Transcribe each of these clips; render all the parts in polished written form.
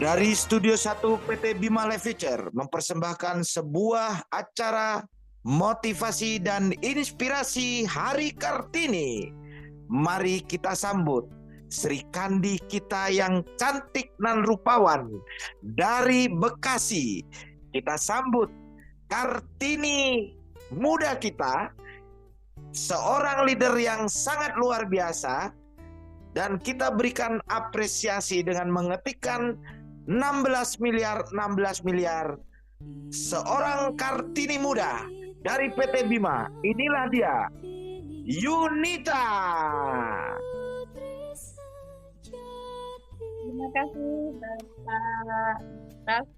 Dari Studio 1 PT Bima Life Future mempersembahkan sebuah acara motivasi dan inspirasi Hari Kartini. Mari kita sambut Sri Kandi kita yang cantik dan rupawan dari Bekasi. Kita sambut Kartini muda kita, seorang leader yang sangat luar biasa, dan kita berikan apresiasi dengan mengetikkan 16 miliar seorang Kartini muda dari PT Bima. Inilah dia, Yunita. Terima kasih Bapak Ras.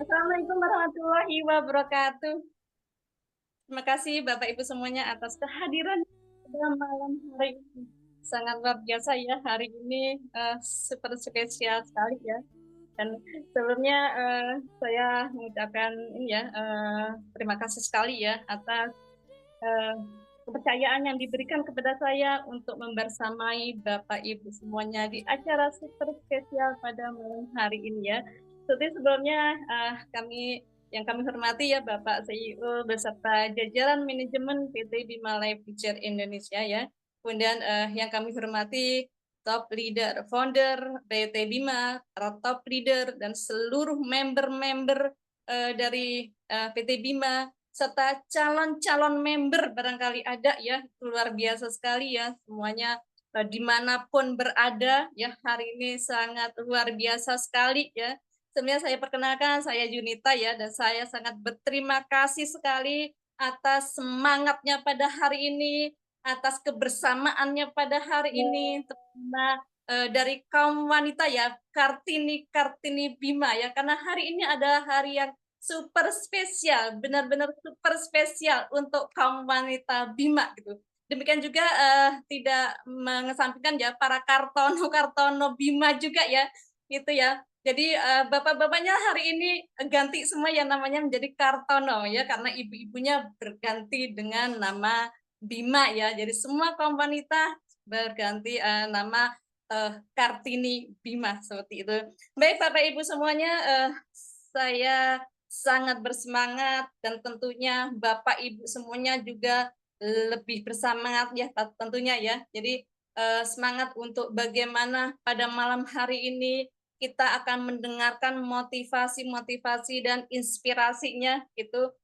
Assalamualaikum warahmatullahi wabarakatuh. Terima kasih Bapak Ibu semuanya atas kehadiran pada malam hari ini. Sangat luar biasa ya, hari ini super spesial sekali ya. Dan sebelumnya saya mengucapkan ini ya, terima kasih sekali ya atas kepercayaan yang diberikan kepada saya untuk membersamai Bapak Ibu semuanya di acara super spesial pada malam hari ini ya. Seperti sebelumnya yang kami hormati ya Bapak CEO beserta jajaran manajemen PT Bima Life Future Indonesia ya. Kemudian yang kami hormati top leader, founder PT Bima, para top leader dan seluruh member-member dari PT Bima, serta calon-calon member barangkali ada ya, luar biasa sekali ya semuanya dimanapun berada ya, hari ini sangat luar biasa sekali ya. Sebenarnya saya perkenalkan, saya Yunita ya, dan saya sangat berterima kasih sekali atas semangatnya pada hari ini, atas kebersamaannya pada hari ini, terutama dari kaum wanita ya, Kartini Bima ya, karena hari ini adalah hari yang super spesial, benar-benar super spesial untuk kaum wanita Bima gitu. Demikian juga tidak mengesampingkan ya para Kartono Bima juga ya, gitu ya. Jadi bapak-bapaknya hari ini ganti semua yang namanya menjadi Kartono ya, karena ibu-ibunya berganti dengan nama Bima ya. Jadi semua kaum wanita berganti nama Kartini Bima seperti itu. Baik Bapak Ibu semuanya, saya sangat bersemangat dan tentunya Bapak Ibu semuanya juga lebih bersemangat ya tentunya ya. Jadi semangat untuk bagaimana pada malam hari ini kita akan mendengarkan motivasi dan inspirasinya gitu.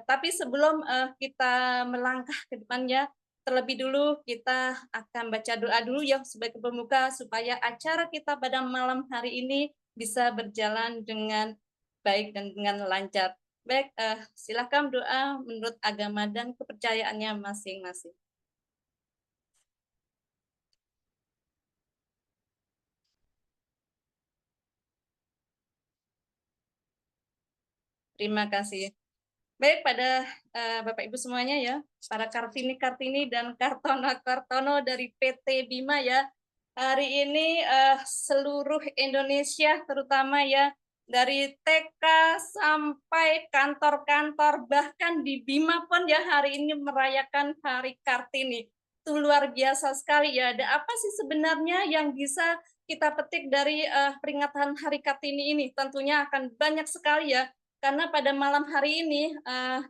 Tapi sebelum kita melangkah ke depannya, terlebih dulu kita akan baca doa dulu ya sebagai pembuka supaya acara kita pada malam hari ini bisa berjalan dengan baik dan dengan lancar. Baik, silakan doa menurut agama dan kepercayaannya masing-masing. Terima kasih. Baik, pada Bapak Ibu semuanya ya, para Kartini dan Kartono dari PT Bima ya, hari ini seluruh Indonesia terutama ya, dari TK sampai kantor-kantor, bahkan di Bima pun ya hari ini merayakan Hari Kartini. Itu luar biasa sekali ya. Ada apa sih sebenarnya yang bisa kita petik dari peringatan Hari Kartini ini? Tentunya akan banyak sekali ya, karena pada malam hari ini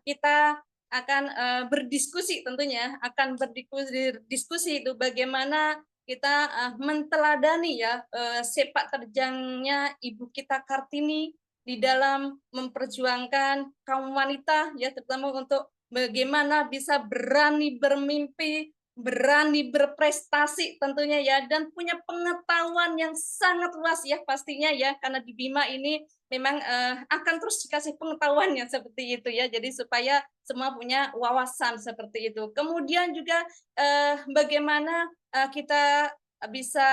kita akan berdiskusi tentunya, akan berdiskusi itu bagaimana kita menteladani ya sepak terjangnya Ibu kita Kartini di dalam memperjuangkan kaum wanita ya, terutama untuk bagaimana bisa berani bermimpi, berani berprestasi tentunya ya, dan punya pengetahuan yang sangat luas ya pastinya ya, karena di Bima ini memang akan terus dikasih pengetahuannya seperti itu ya, jadi supaya semua punya wawasan seperti itu. Kemudian juga bagaimana kita bisa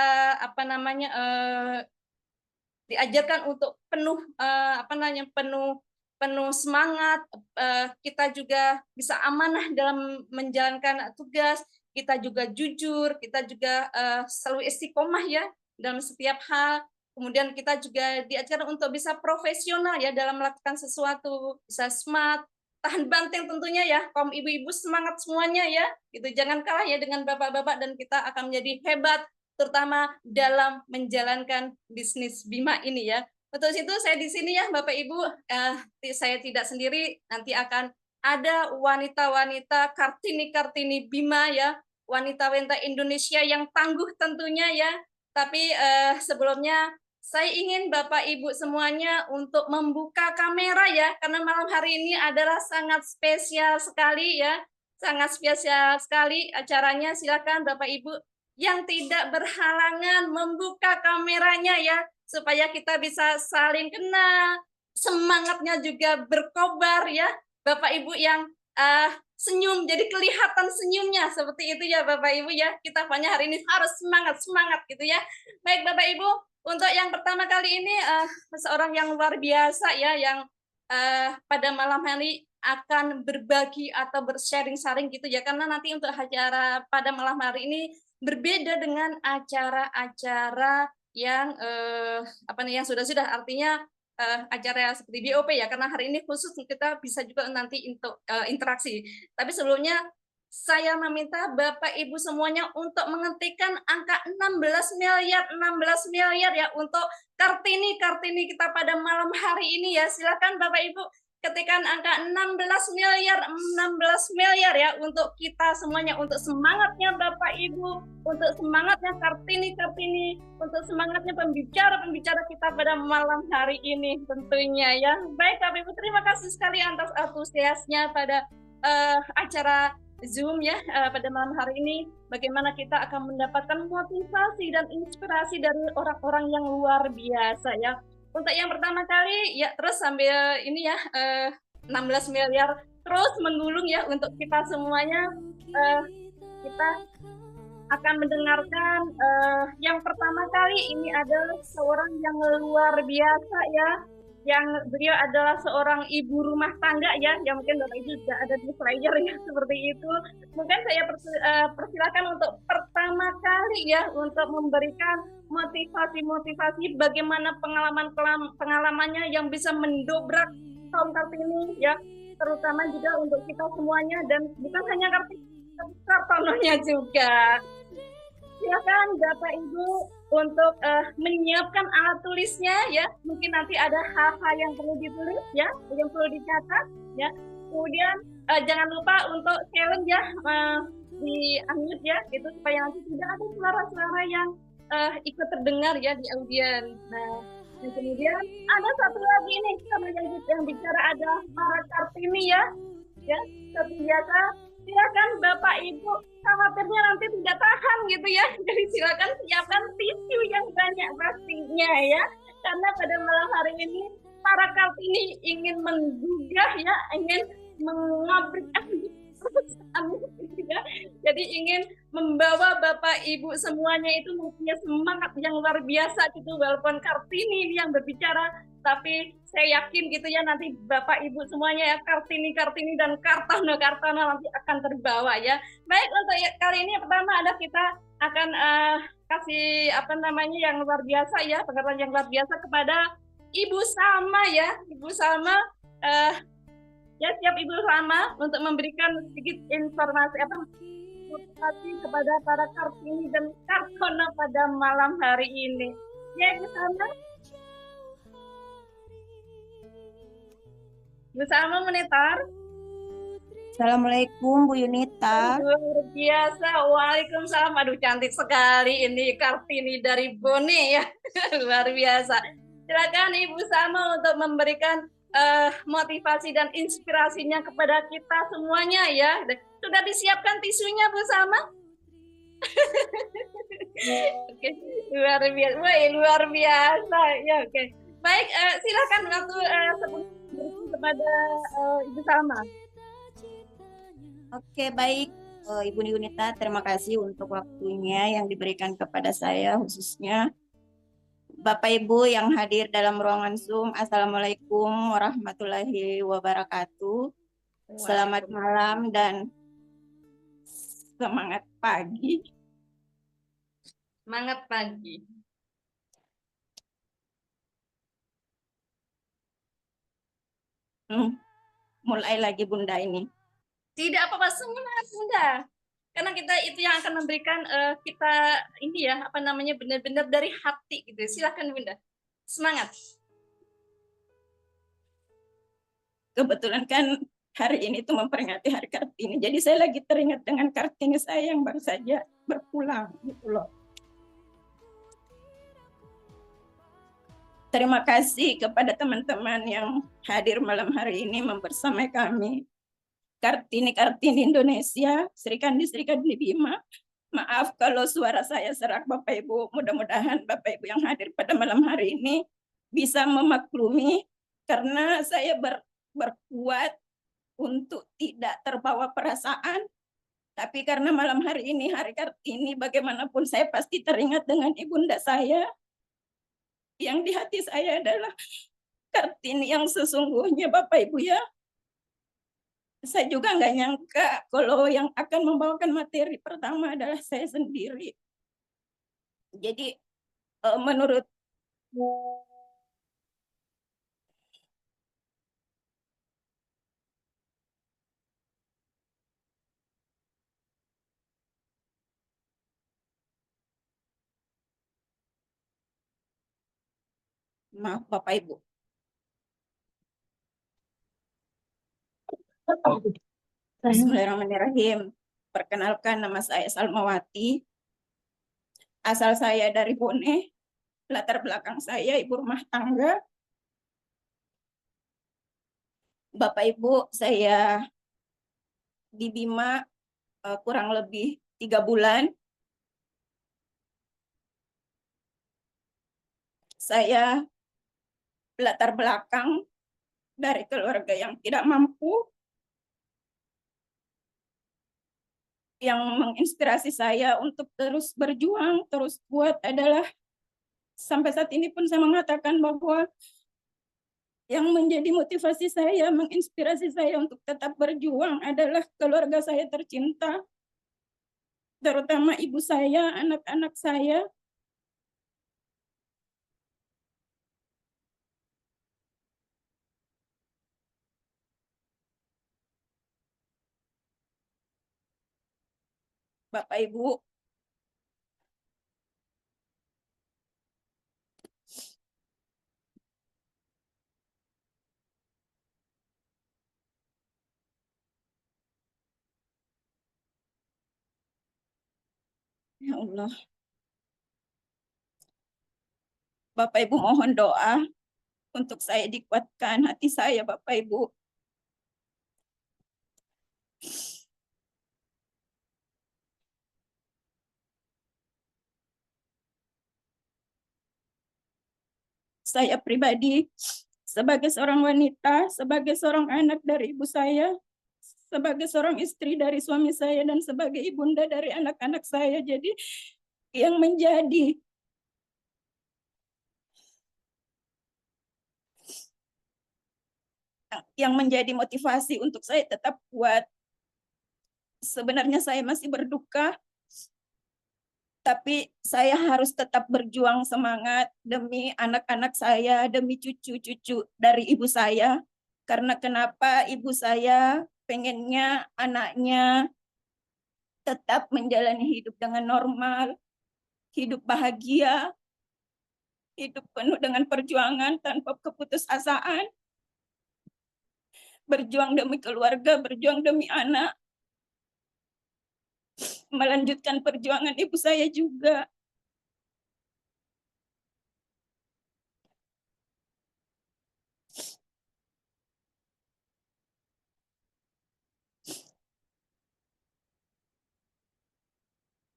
diajarkan untuk penuh penuh semangat, kita juga bisa amanah dalam menjalankan tugas, kita juga jujur, kita juga selalu istiqomah ya dalam setiap hal. Kemudian kita juga diajarkan untuk bisa profesional ya dalam melakukan sesuatu, bisa smart, tahan banting tentunya ya, kaum ibu-ibu semangat semuanya ya, gitu. Jangan kalah ya dengan bapak-bapak dan kita akan menjadi hebat, terutama dalam menjalankan bisnis Bima ini ya. Untuk itu saya di sini ya Bapak Ibu, saya tidak sendiri, nanti akan ada wanita-wanita Kartini-Kartini Bima ya, wanita-wanita Indonesia yang tangguh tentunya ya. Tapi sebelumnya saya ingin Bapak Ibu semuanya untuk membuka kamera ya, karena malam hari ini adalah sangat spesial sekali ya, sangat spesial sekali acaranya. Silakan Bapak Ibu yang tidak berhalangan membuka kameranya ya, supaya kita bisa saling kenal, semangatnya juga berkobar ya. Bapak Ibu yang senyum, jadi kelihatan senyumnya seperti itu ya Bapak Ibu ya. Kita pokoknya hari ini harus semangat gitu ya. Baik Bapak Ibu, untuk yang pertama kali ini seorang yang luar biasa ya, yang pada malam hari akan berbagi atau bersharing-sharing gitu ya, karena nanti untuk acara pada malam hari ini berbeda dengan acara-acara yang yang sudah artinya acara seperti BOP ya, karena hari ini khusus kita bisa juga nanti untuk interaksi. Tapi sebelumnya saya meminta Bapak Ibu semuanya untuk mengetikkan angka 16 miliar ya untuk Kartini kita pada malam hari ini ya. Silakan Bapak Ibu ketikkan angka 16 miliar ya untuk kita semuanya, untuk semangatnya Bapak Ibu, untuk semangatnya Kartini, untuk semangatnya pembicara kita pada malam hari ini tentunya ya. Baik Bapak Ibu, terima kasih sekali atas antusiasnya pada acara Zoom ya pada malam hari ini. Bagaimana kita akan mendapatkan motivasi dan inspirasi dari orang-orang yang luar biasa ya. Untuk yang pertama kali ya, terus sambil ini ya 16 miliar terus menggulung ya untuk kita semuanya. Kita akan mendengarkan yang pertama kali ini adalah seorang yang luar biasa ya, yang beliau adalah seorang ibu rumah tangga ya, yang mungkin Bapak Ibu juga ada di flyer ya seperti itu. Mungkin saya persilakan untuk pertama kali ya untuk memberikan motivasi bagaimana pengalamannya yang bisa mendobrak kaum Kartini ya, terutama juga untuk kita semuanya, dan bukan hanya Kartini, tapi Kartononya juga. Silakan Bapak Ibu untuk menyiapkan alat tulisnya ya. Mungkin nanti ada hal-hal yang perlu ditulis ya, yang perlu dicatat ya. Kemudian jangan lupa untuk challenge ya, di unmute ya, itu supaya nanti tidak ada suara-suara yang ikut terdengar ya di audien. Nah, dan kemudian ada satu lagi nih, sama yang bicara ada para Kartini ya, seperti biasa. Silakan Bapak Ibu, khawatirnya nanti tidak tahan gitu ya. Jadi silakan siapkan tisu yang banyak pastinya ya. Karena pada malam hari ini para Kartini ingin menggugah ya, ingin mengabrik ya. Jadi ingin membawa Bapak Ibu semuanya itu mempunyai semangat yang luar biasa gitu, walaupun Kartini yang berbicara, tapi saya yakin gitu ya nanti Bapak Ibu semuanya ya, Kartini dan Kartono nanti akan terbawa ya. Baik, untuk kali ini pertama ada kita akan kasih yang luar biasa ya, pengetahuan yang luar biasa kepada Ibu Salma ya. Ibu Salma ya, siap Ibu Salma untuk memberikan sedikit informasi motivasi kepada para Kartini dan Kartono pada malam hari ini. Ya Ibu Salma. Bu Salma monitor. Assalamualaikum Bu Yunita. Luar biasa. Waalaikumsalam. Aduh, cantik sekali ini Kartini dari Bone ya. Luar biasa. Silakan Ibu Salma untuk memberikan motivasi dan inspirasinya kepada kita semuanya ya. Sudah disiapkan tisunya Bu Salma? Oke, luar biasa. Wah, luar biasa. Ya, oke. Baik, silakan waktu kepada Ibu Salma. Oke, baik Ibu Yunita, terima kasih untuk waktunya yang diberikan kepada saya, khususnya Bapak Ibu yang hadir dalam ruangan Zoom. Assalamualaikum warahmatullahi wabarakatuh. Selamat malam dan semangat pagi. Semangat pagi. Mulai lagi Bunda ini. Tidak apa-apa, semangat Bunda. Karena kita itu yang akan memberikan kita ini ya, apa namanya, benar-benar dari hati gitu. Silakan Bunda. Semangat. Kebetulan kan hari ini tuh memperingati Hari Kartini. Jadi saya lagi teringat dengan Kartini saya yang baru saja berpulang gitu loh. Terima kasih kepada teman-teman yang hadir malam hari ini membersamai kami. Kartini Indonesia, Sri Kandi Bima. Maaf kalau suara saya serak Bapak Ibu. Mudah-mudahan Bapak Ibu yang hadir pada malam hari ini bisa memaklumi karena saya berkuat untuk tidak terbawa perasaan. Tapi karena malam hari ini, Hari Kartini, bagaimanapun saya pasti teringat dengan ibunda saya. Yang di hati saya adalah Kartini yang sesungguhnya, Bapak Ibu ya. Saya juga nggak nyangka kalau yang akan membawakan materi pertama adalah saya sendiri. Jadi menurut maaf Bapak Ibu. Bismillahirrahmanirrahim. Perkenalkan, nama saya Salmawati. Asal saya dari Bone. Latar belakang saya ibu rumah tangga. Bapak Ibu, saya di Bima kurang lebih 3 bulan. Saya latar belakang dari keluarga yang tidak mampu, yang menginspirasi saya untuk terus berjuang, terus kuat adalah sampai saat ini pun saya mengatakan bahwa yang menjadi motivasi saya, menginspirasi saya untuk tetap berjuang adalah keluarga saya tercinta, terutama ibu saya, anak-anak saya. Bapak Ibu, ya Allah, Bapak Ibu mohon doa untuk saya dikuatkan hati saya, Bapak Ibu. Saya pribadi sebagai seorang wanita, sebagai seorang anak dari ibu saya, sebagai seorang istri dari suami saya, dan sebagai ibunda dari anak-anak saya. Jadi yang menjadi motivasi untuk saya tetap kuat. Sebenarnya saya masih berduka, tapi saya harus tetap berjuang semangat demi anak-anak saya, demi cucu-cucu dari ibu saya. Karena kenapa ibu saya pengennya anaknya tetap menjalani hidup dengan normal, hidup bahagia, hidup penuh dengan perjuangan tanpa keputusasaan, berjuang demi keluarga, berjuang demi anak, melanjutkan perjuangan ibu saya juga.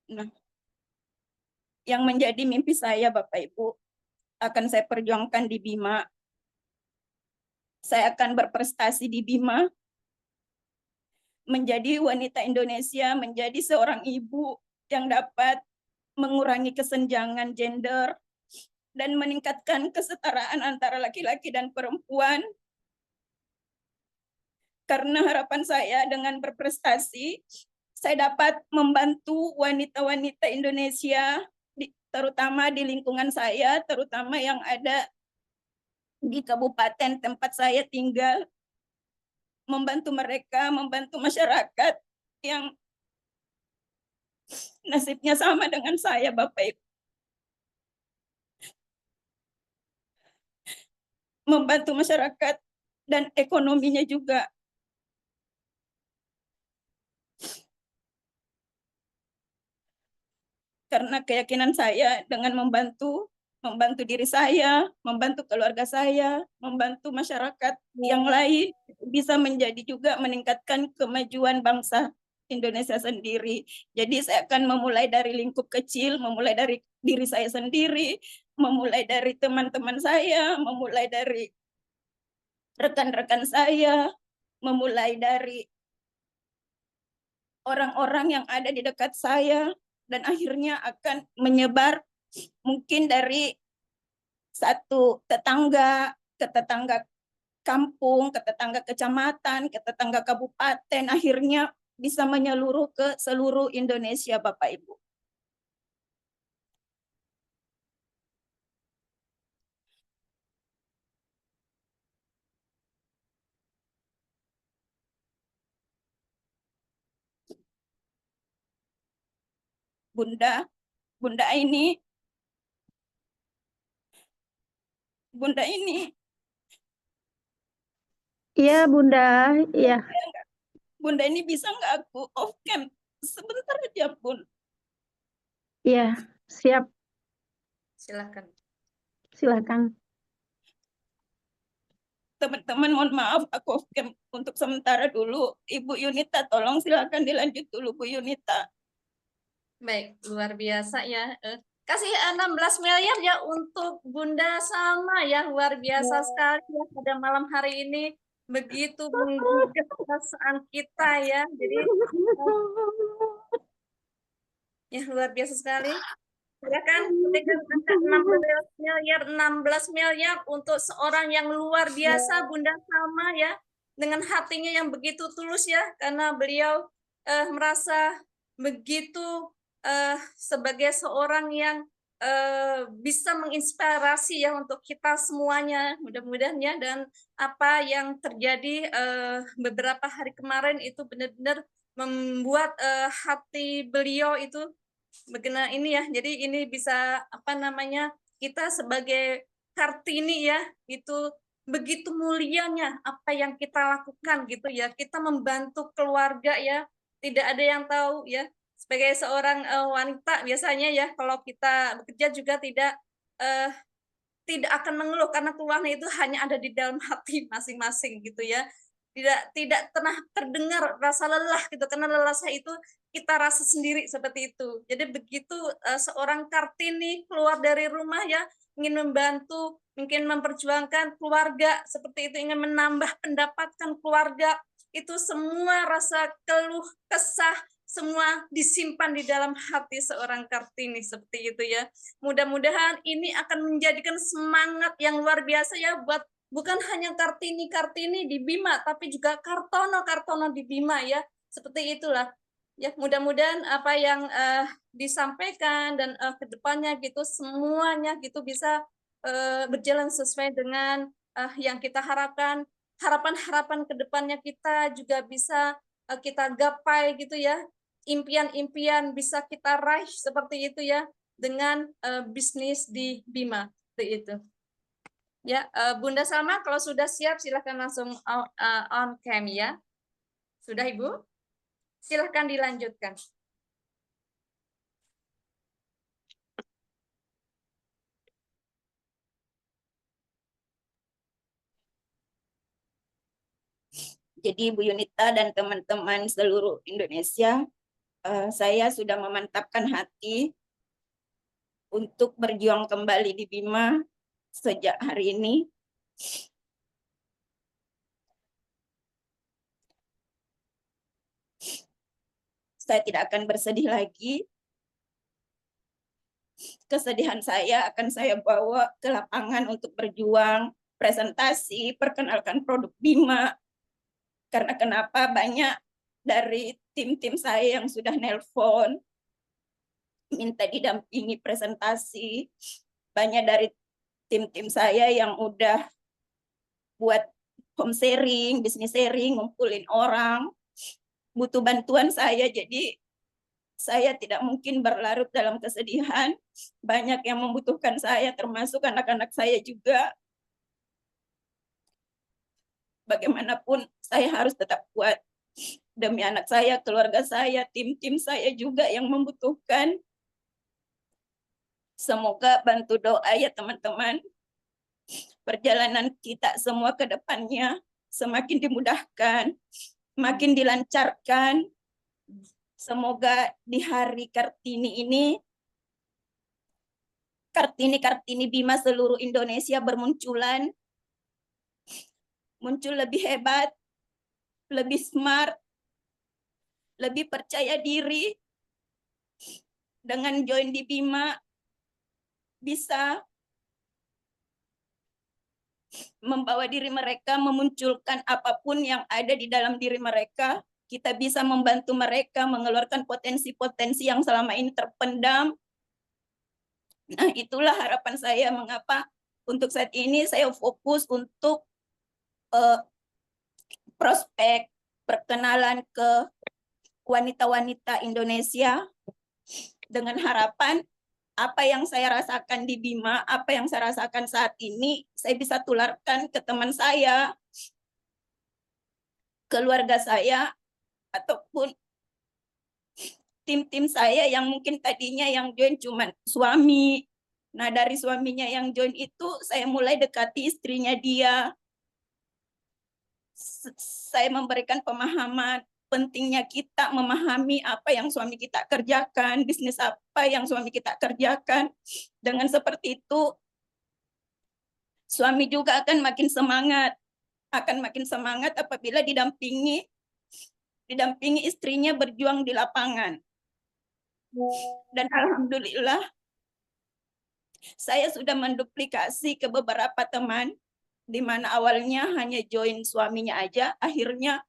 Nah, yang menjadi mimpi saya, Bapak Ibu, akan saya perjuangkan di Bima. Saya akan berprestasi di Bima, menjadi wanita Indonesia, menjadi seorang ibu yang dapat mengurangi kesenjangan gender dan meningkatkan kesetaraan antara laki-laki dan perempuan. Karena harapan saya dengan berprestasi, saya dapat membantu wanita-wanita Indonesia, terutama di lingkungan saya, terutama yang ada di kabupaten tempat saya tinggal, membantu mereka, membantu masyarakat yang nasibnya sama dengan saya, Bapak Ibu. Membantu masyarakat dan ekonominya juga. Karena keyakinan saya dengan membantu diri saya, membantu keluarga saya, membantu masyarakat yang lain bisa menjadi juga meningkatkan kemajuan bangsa Indonesia sendiri. Jadi saya akan memulai dari lingkup kecil, memulai dari diri saya sendiri, memulai dari teman-teman saya, memulai dari rekan-rekan saya, memulai dari orang-orang yang ada di dekat saya, dan akhirnya akan menyebar mungkin dari satu tetangga ke tetangga kampung, ke tetangga kecamatan, ke tetangga kabupaten, akhirnya bisa menyeluruh ke seluruh Indonesia, Bapak Ibu. Bunda, Bunda ini, Bunda ini, Iya, Bunda. Iya, Bunda ini bisa nggak aku off cam sebentar aja, Bun? iya. Siap. Silakan. Silakan. Teman-teman, mohon maaf aku off cam untuk sementara dulu. Ibu Yunita, tolong silakan dilanjut dulu, Bu Yunita. Baik, luar biasa ya. Kasih 16 miliar ya untuk Bunda Salma ya, luar biasa sekali ya pada malam hari ini. Begitu menggugah perasaan kita ya. Jadi ya luar biasa sekali. Silakan ketikkan angka 16 miliar, 16 miliar untuk seorang yang luar biasa, Bunda Salma ya, dengan hatinya yang begitu tulus ya, karena beliau merasa begitu sebagai seorang yang bisa menginspirasi ya untuk kita semuanya, mudah-mudahan ya. Dan apa yang terjadi beberapa hari kemarin itu benar-benar membuat hati beliau itu begina ini ya. Jadi ini bisa apa namanya, kita sebagai Kartini ya, itu begitu mulianya apa yang kita lakukan gitu ya. Kita membantu keluarga ya. Tidak ada yang tahu ya. Sebagai seorang wanita biasanya ya, kalau kita bekerja juga tidak akan mengeluh karena keluhannya itu hanya ada di dalam hati masing-masing gitu ya. Tidak pernah terdengar rasa lelah gitu, karena lelah saya itu kita rasa sendiri seperti itu. Jadi begitu seorang Kartini keluar dari rumah ya, ingin membantu, mungkin memperjuangkan keluarga seperti itu, ingin menambah pendapatan keluarga, itu semua rasa keluh kesah semua disimpan di dalam hati seorang Kartini seperti itu ya. Mudah-mudahan ini akan menjadikan semangat yang luar biasa ya buat bukan hanya Kartini di Bima, tapi juga Kartono di Bima ya. Seperti itulah. Ya, mudah-mudahan apa yang disampaikan dan kedepannya gitu semuanya gitu bisa berjalan sesuai dengan yang kita harapkan. Harapan-harapan kedepannya kita juga bisa kita gapai gitu ya. Impian-impian bisa kita raih seperti itu ya, dengan bisnis di Bima seperti itu. Ya, Bunda Salma, kalau sudah siap silakan langsung on cam ya. Sudah Ibu? Silakan dilanjutkan. Jadi Bu Yunita dan teman-teman seluruh Indonesia, saya sudah memantapkan hati untuk berjuang kembali di Bima sejak hari ini. Saya tidak akan bersedih lagi. Kesedihan saya akan saya bawa ke lapangan untuk berjuang, presentasi, perkenalkan produk Bima. Karena kenapa banyak dari tim-tim saya yang sudah nelpon, minta didampingi presentasi. Banyak dari tim-tim saya yang udah buat home sharing, bisnis sharing, ngumpulin orang, butuh bantuan saya. Jadi Saya tidak mungkin berlarut dalam kesedihan. Banyak yang membutuhkan saya, termasuk anak-anak saya juga. Bagaimanapun saya harus tetap kuat. Demi anak saya, keluarga saya, tim-tim saya juga yang membutuhkan. Semoga bantu doa ya teman-teman. Perjalanan kita semua ke depannya semakin dimudahkan, makin dilancarkan. Semoga di hari Kartini ini, Kartini-Kartini Bima seluruh Indonesia bermunculan, muncul lebih hebat, lebih smart, lebih percaya diri. Dengan join di Bima, bisa membawa diri mereka, memunculkan apapun yang ada di dalam diri mereka. Kita bisa membantu mereka mengeluarkan potensi-potensi yang selama ini terpendam. Nah, itulah harapan saya mengapa untuk saat ini saya fokus untuk prospek perkenalan ke wanita-wanita Indonesia dengan harapan apa yang saya rasakan di Bima, apa yang saya rasakan saat ini, saya bisa tularkan ke teman saya, keluarga saya, ataupun tim-tim saya yang mungkin tadinya yang join cuma suami. Nah, dari suaminya yang join itu, saya mulai dekati istrinya dia. Saya memberikan pemahaman pentingnya kita memahami apa yang suami kita kerjakan, bisnis apa yang suami kita kerjakan. Dengan seperti itu, suami juga akan makin semangat apabila didampingi istrinya berjuang di lapangan. Dan alhamdulillah saya sudah menduplikasi ke beberapa teman, di mana awalnya hanya join suaminya aja, akhirnya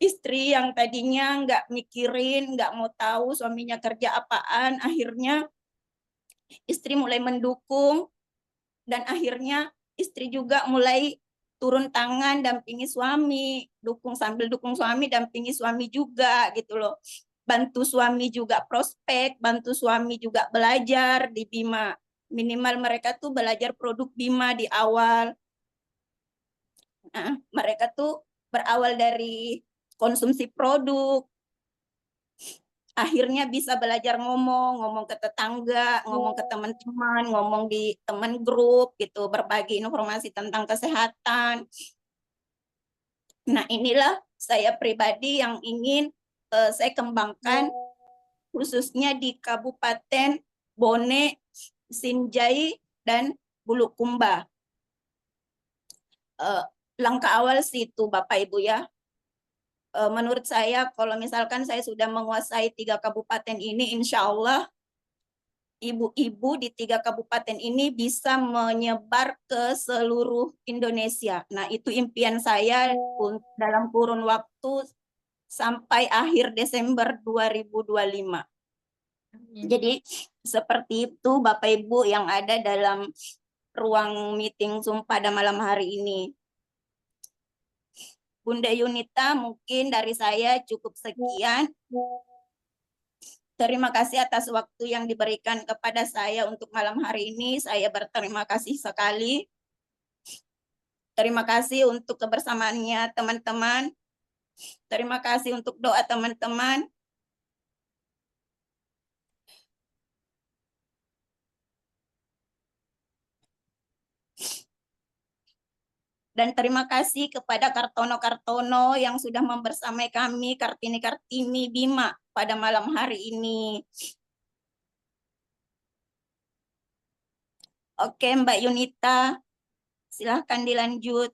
istri yang tadinya nggak mikirin, nggak mau tahu suaminya kerja apaan, akhirnya istri mulai mendukung, dan akhirnya istri juga mulai turun tangan dampingi suami, sambil dukung suami, dampingi suami juga gitu loh. Bantu suami juga prospek, bantu suami juga belajar di Bima. Minimal mereka tuh belajar produk Bima di awal. Nah, mereka tuh berawal dari konsumsi produk, akhirnya bisa belajar ngomong ke tetangga, ngomong ke teman-teman, ngomong di teman grup gitu, berbagi informasi tentang kesehatan. Nah, inilah saya pribadi yang ingin saya kembangkan khususnya di Kabupaten Bone, Sinjai, dan Bulukumba. Langkah awal situ Bapak Ibu ya. Menurut saya kalau misalkan saya sudah menguasai 3 kabupaten ini, insya Allah ibu-ibu di 3 kabupaten ini bisa menyebar ke seluruh Indonesia. Nah, itu impian saya dalam kurun waktu sampai akhir Desember 2025. Jadi seperti itu Bapak Ibu yang ada dalam ruang meeting Zoom pada malam hari ini. Bunda Yunita, mungkin dari saya cukup sekian. Terima kasih atas waktu yang diberikan kepada saya untuk malam hari ini. Saya berterima kasih sekali. Terima kasih untuk kebersamaannya teman-teman. Terima kasih untuk doa teman-teman. Dan terima kasih kepada Kartono-Kartono yang sudah membersamai kami, Kartini-Kartini Bima pada malam hari ini. Oke, Mbak Yunita, silahkan dilanjut.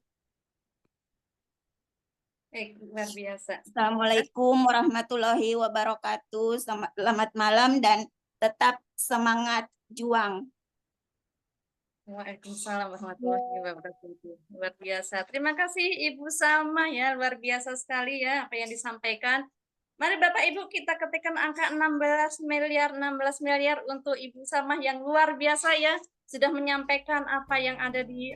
Luar biasa. Assalamualaikum warahmatullahi wabarakatuh. Selamat malam dan tetap semangat juang. Waalaikumsalam warahmatullahi wabarakatuh. Luar biasa. Terima kasih Ibu Salma ya, luar biasa sekali ya apa yang disampaikan. Mari Bapak Ibu kita ketikkan angka 16 miliar untuk Ibu Salma yang luar biasa ya, sudah menyampaikan apa yang ada di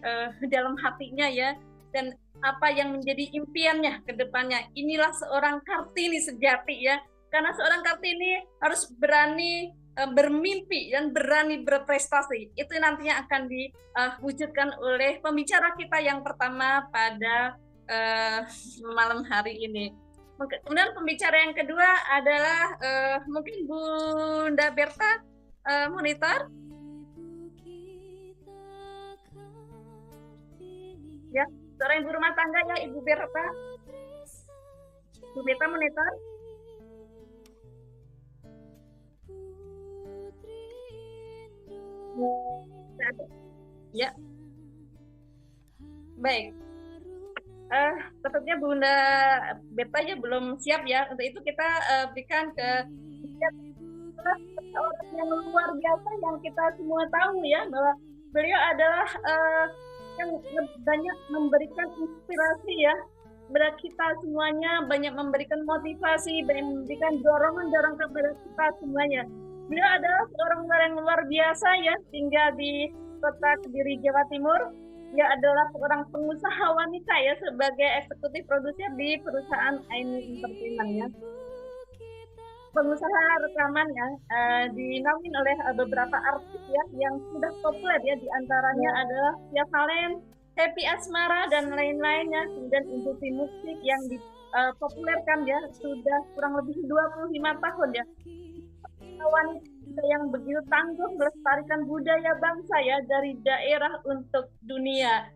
dalam hatinya ya, dan apa yang menjadi impiannya ke depannya. Inilah seorang Kartini sejati ya, Karena seorang Kartini harus berani bermimpi dan berani berprestasi. Itu nantinya akan diwujudkan oleh pembicara kita yang pertama pada malam hari ini. Kemudian pembicara yang kedua adalah mungkin Bunda Berta, monitor. Ya, seorang ibu rumah tangga ya, Ibu Berta. Ibu Berta monitor. Ya, baik. Tentunya Bunda Berta ya belum siap ya. Untuk itu kita berikan ke orang yang luar biasa yang kita semua tahu ya, bahwa beliau adalah yang banyak memberikan inspirasi ya kepada kita semuanya, banyak memberikan motivasi, banyak memberikan dorongan kepada kita semuanya. Beliau adalah seorang yang luar biasa ya, tinggal di Kota Kediri, Jawa Timur. Dia adalah seorang pengusaha wanita ya, sebagai eksekutif produser di perusahaan Aini Entertainment ya. Pengusaha rekaman ya, dinaungi oleh beberapa artis ya yang sudah populer ya, diantaranya adalah Tia Valen, Happy Asmara dan lain-lainnya. Kemudian industri musik yang dipopulerkan ya, sudah kurang lebih 25 tahun ya. Wanita yang begitu tangguh melestarikan budaya bangsa ya, dari daerah untuk dunia.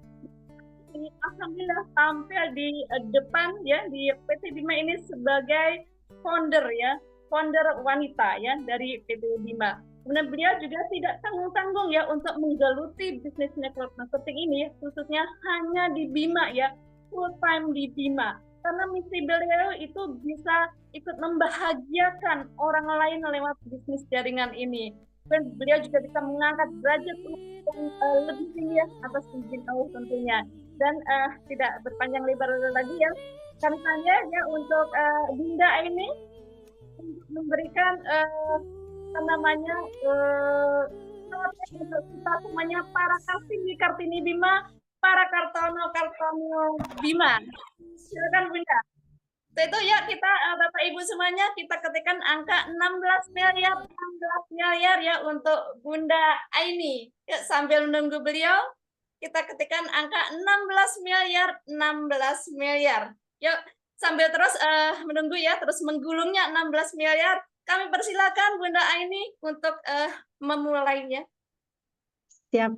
Ini alhamdulillah tampil di depan ya di PT Bima ini sebagai founder ya, founder wanita ya dari PT Bima. Kemudian beliau juga tidak tanggung-tanggung ya untuk menggeluti bisnis network marketing ini, khususnya hanya di Bima ya, full time di Bima. Karena misi beliau itu bisa ikut membahagiakan orang lain lewat bisnis jaringan ini. Dan beliau juga bisa mengangkat derajat yang lebih tinggi ya, atas izin Allah tentunya. Dan tidak berpanjang lebar lagi ya, kami tanya ya untuk Bunda ini untuk memberikan untuk kita semuanya, para Kartini Bima, para Kartono Bima. Silakan Bunda. Itu ya, kita Bapak Ibu semuanya, kita ketikkan angka 16 miliar ya untuk Bunda Aini. Yuk, sambil menunggu beliau, kita ketikkan angka 16 miliar. Yuk, sambil terus menunggu ya, terus menggulungnya 16 miliar. Kami persilakan Bunda Aini untuk memulainya. Siap.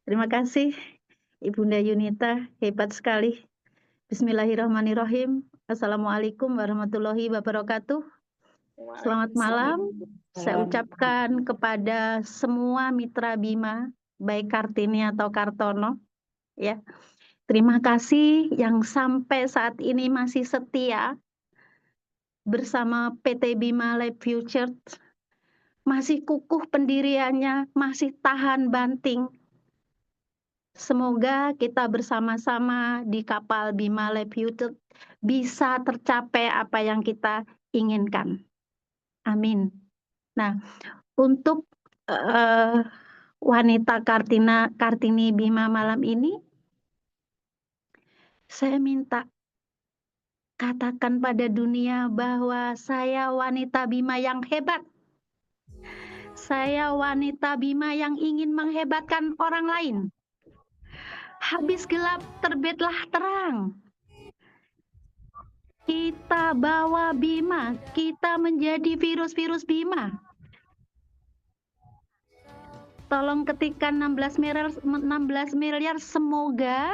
Terima kasih Ibunda Yunita, hebat sekali. Bismillahirrahmanirrahim. Assalamualaikum warahmatullahi wabarakatuh. Selamat malam. Saya ucapkan kepada semua mitra Bima, baik Kartini atau Kartono, ya. Terima kasih yang sampai saat ini masih setia bersama PT Bima Life Future, masih kukuh pendiriannya, masih tahan banting. Semoga kita bersama-sama di kapal Bima Life Future bisa tercapai apa yang kita inginkan. Amin. Nah, untuk wanita Kartini Bima malam ini, saya minta katakan pada dunia bahwa saya wanita Bima yang hebat. Saya wanita Bima yang ingin menghebatkan orang lain. Habis gelap terbitlah terang. Kita bawa Bima, kita menjadi virus-virus Bima. Tolong ketikkan 16 miliar, semoga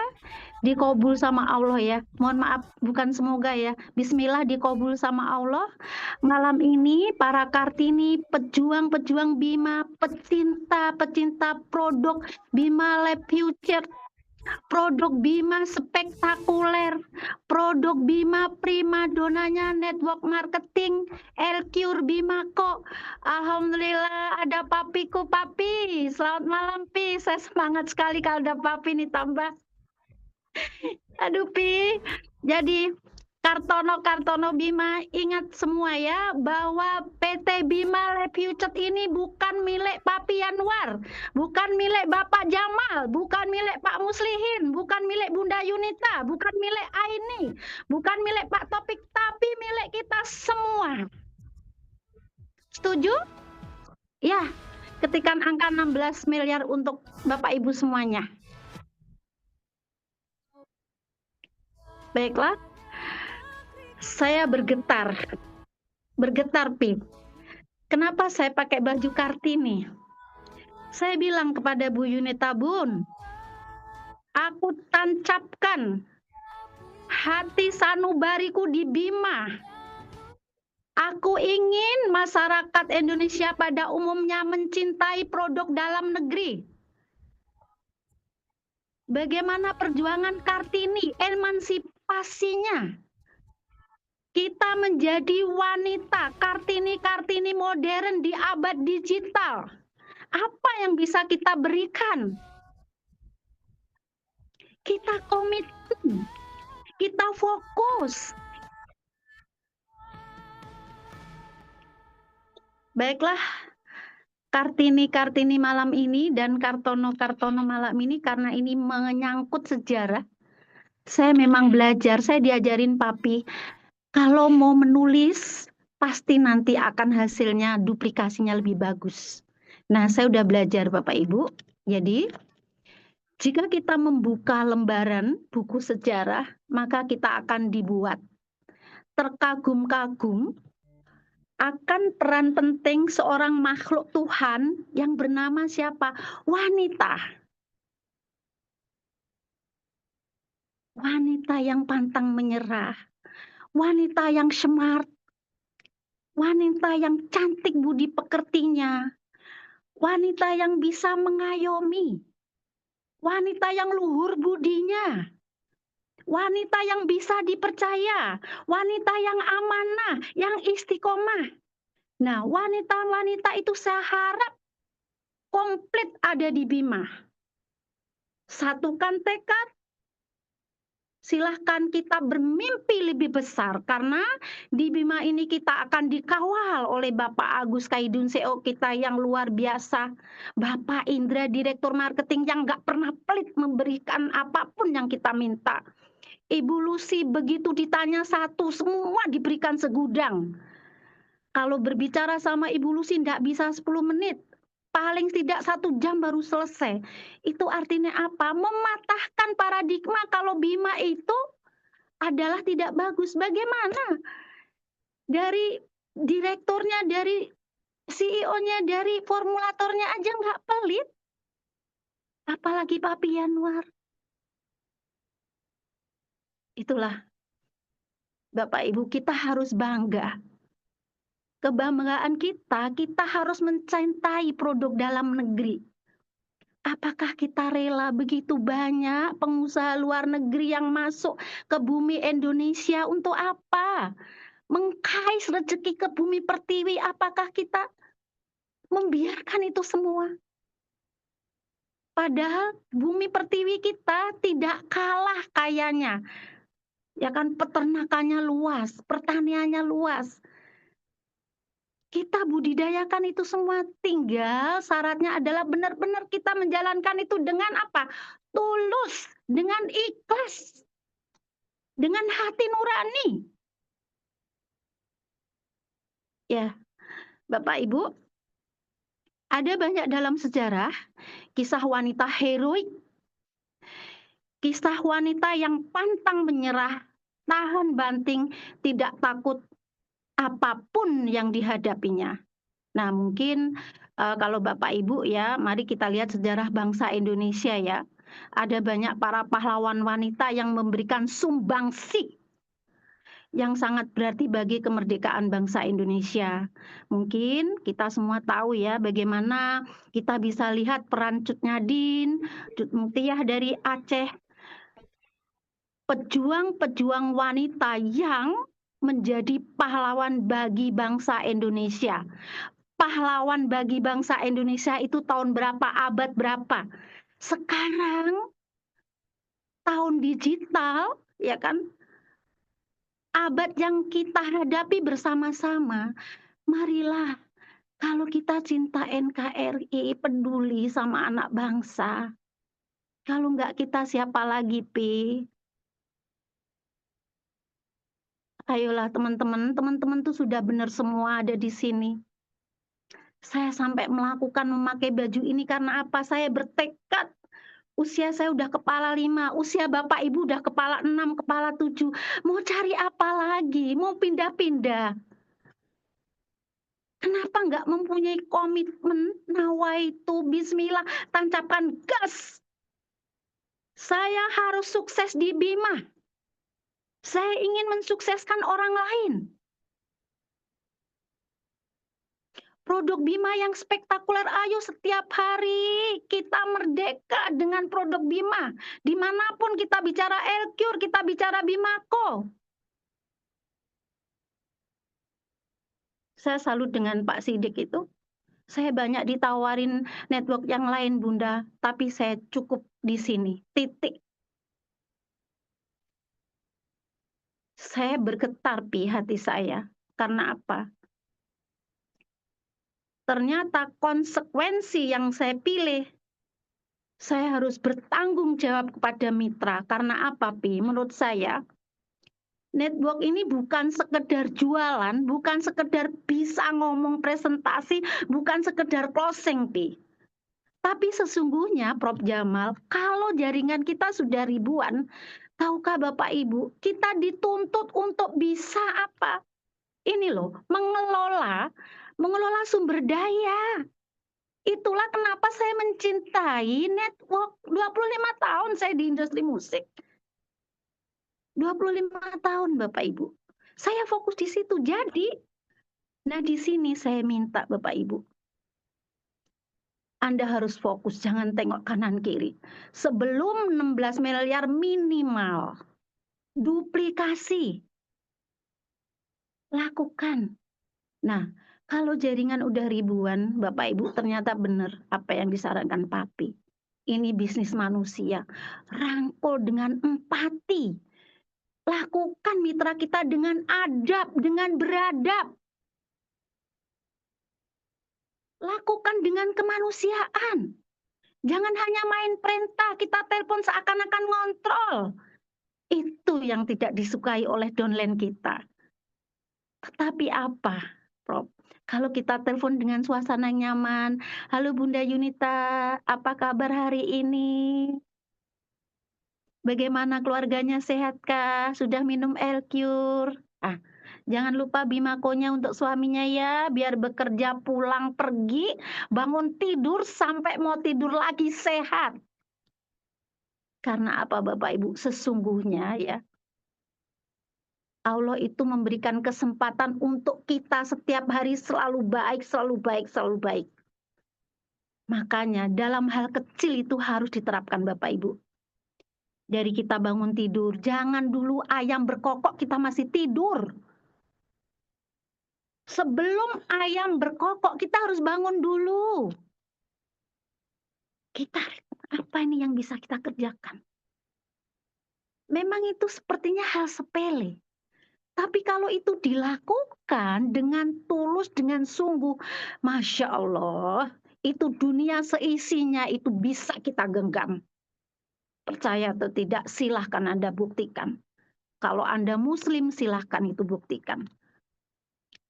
dikabul sama Allah ya. Mohon maaf, bukan semoga ya. Bismillah dikabul sama Allah. Malam ini para Kartini, pejuang-pejuang Bima, pecinta produk Bima Life Future, produk Bima spektakuler, produk Bima prima donanya network marketing, Elcure Bima kok. Alhamdulillah ada papiku, Papi. Selamat malam, Pi. Saya semangat sekali kalau ada Papi nih tambah. Aduh, Pi. Jadi Kartono Bima, ingat semua ya bahwa PT Bima Life Future ini bukan milik Papi Yanwar, bukan milik Bapak Jamal, bukan milik Pak Muslihin, bukan milik Bunda Yunita, bukan milik Aini, bukan milik Pak Topik, tapi milik kita Bima. Setuju? Ya, ketikkan angka 16 miliar untuk Bapak Ibu semuanya. Baiklah, saya bergetar. Bergetar, Pi. Kenapa saya pakai baju Kartini? Saya bilang kepada Bu Yunita, Bun, aku tancapkan hati sanubariku di Bima. Aku ingin masyarakat Indonesia pada umumnya mencintai produk dalam negeri. Bagaimana perjuangan Kartini, emansipasinya. Kita menjadi wanita, Kartini modern di abad digital. Apa yang bisa kita berikan? Kita komitmen, kita fokus. Baiklah, Kartini malam ini dan Kartono malam ini, karena ini menyangkut sejarah. Saya memang belajar, saya diajarin Papi, kalau mau menulis, pasti nanti akan hasilnya duplikasinya lebih bagus. Nah, saya udah belajar Bapak Ibu. Jadi, jika kita membuka lembaran buku sejarah, maka kita akan dibuat terkagum-kagum akan peran penting seorang makhluk Tuhan yang bernama siapa? Wanita. Wanita yang pantang menyerah. Wanita yang smart, wanita yang cantik budi pekertinya, wanita yang bisa mengayomi, wanita yang luhur budinya, wanita yang bisa dipercaya, wanita yang amanah, yang istiqomah. Nah, wanita-wanita itu saya harap komplit ada di Bima. Satukan tekad, silahkan kita bermimpi lebih besar, karena di Bima ini kita akan dikawal oleh Bapak Agus Kaidun CEO kita yang luar biasa. Bapak Indra, Direktur Marketing yang nggak pernah pelit memberikan apapun yang kita minta. Ibu Lucy begitu ditanya satu, semua diberikan segudang. Kalau berbicara sama Ibu Lucy nggak bisa 10 menit. Paling tidak 1 jam baru selesai. Itu artinya apa? Mematahkan paradigma kalau Bima itu adalah tidak bagus. Bagaimana? Dari direkturnya, dari CEO-nya, dari formulatornya aja nggak pelit. Apalagi Papi Yanuar. Itulah, Bapak Ibu, kita harus bangga. Kebanggaan kita harus mencintai produk dalam negeri. Apakah kita rela begitu banyak pengusaha luar negeri yang masuk ke bumi Indonesia untuk apa? Mengkais rezeki ke bumi pertiwi, apakah kita membiarkan itu semua? Padahal bumi pertiwi kita tidak kalah kayanya. Ya kan, peternakannya luas, pertaniannya luas. Kita budidayakan itu semua, tinggal syaratnya adalah benar-benar kita menjalankan itu dengan apa? Tulus, dengan ikhlas, dengan hati nurani. Ya, Bapak Ibu, ada banyak dalam sejarah kisah wanita heroik, kisah wanita yang pantang menyerah, tahan banting, tidak takut apapun yang dihadapinya. Nah, mungkin kalau Bapak Ibu ya, mari kita lihat sejarah bangsa Indonesia ya. Ada banyak para pahlawan wanita yang memberikan sumbangsi yang sangat berarti bagi kemerdekaan bangsa Indonesia. Mungkin kita semua tahu ya bagaimana kita bisa lihat peran Cut Nyadin, Cut Mutia dari Aceh. Pejuang-pejuang wanita yang menjadi pahlawan bagi bangsa Indonesia. Pahlawan bagi bangsa Indonesia itu tahun berapa, abad berapa? Sekarang tahun digital, ya kan? Abad yang kita hadapi bersama-sama. Marilah, kalau kita cinta NKRI, peduli sama anak bangsa. Kalau enggak kita siapa lagi, Pi? Ayolah teman-teman, teman-teman tuh sudah benar semua ada di sini. Saya sampai memakai baju ini karena apa? Saya bertekad. Usia saya udah kepala 5, usia Bapak Ibu udah kepala 6, kepala 7. Mau cari apa lagi? Mau pindah-pindah. Kenapa nggak mempunyai komitmen? Nawaitu, bismillah, tancapkan gas. Saya harus sukses di Bima. Saya ingin mensukseskan orang lain. Produk Bima yang spektakuler, ayo setiap hari kita merdeka dengan produk Bima. Dimanapun kita bicara Elcure, kita bicara Bimako. Saya salut dengan Pak Sidik itu. Saya banyak ditawarin network yang lain, Bunda, tapi saya cukup di sini. Titik. Saya bergetar hati saya. Karena apa? Ternyata konsekuensi yang saya pilih, saya harus bertanggung jawab kepada mitra. Karena apa, Pi? Menurut saya, network ini bukan sekedar jualan, bukan sekedar bisa ngomong presentasi, bukan sekedar closing, Pi. Tapi sesungguhnya, Prof. Jamal, kalau jaringan kita sudah ribuan, tahukah Bapak Ibu, kita dituntut untuk bisa apa? Ini loh, mengelola sumber daya. Itulah kenapa saya mencintai network. 25 tahun saya di industri musik. 25 tahun Bapak Ibu. Saya fokus di situ. Jadi, nah di sini saya minta Bapak Ibu. Anda harus fokus, jangan tengok kanan kiri. Sebelum 16 miliar minimal. Duplikasi. Lakukan. Nah, kalau jaringan udah ribuan, Bapak Ibu ternyata benar apa yang disarankan Papi. Ini bisnis manusia. Rangkul dengan empati. Lakukan mitra kita dengan adab, dengan beradab. Lakukan dengan kemanusiaan. Jangan hanya main perintah, kita telepon seakan-akan ngontrol. Itu yang tidak disukai oleh downline kita. Tetapi apa, Prof? Kalau kita telepon dengan suasana nyaman, halo Bunda Yunita, apa kabar hari ini? Bagaimana keluarganya, sehatkah? Sudah minum Elcure? Jangan lupa Bimakonya untuk suaminya ya, biar bekerja pulang pergi, bangun tidur sampai mau tidur lagi sehat. Karena apa Bapak Ibu? Sesungguhnya ya, Allah itu memberikan kesempatan untuk kita setiap hari selalu baik, selalu baik, selalu baik. Makanya dalam hal kecil itu harus diterapkan Bapak Ibu. Dari kita bangun tidur, jangan dulu ayam berkokok kita masih tidur. Sebelum ayam berkokok kita harus bangun dulu. Kita apa ini yang bisa kita kerjakan? Memang itu sepertinya hal sepele. Tapi kalau itu dilakukan dengan tulus, dengan sungguh, Masya Allah, itu dunia seisinya itu bisa kita genggam. Percaya atau tidak, silahkan Anda buktikan. Kalau Anda Muslim, silahkan itu buktikan.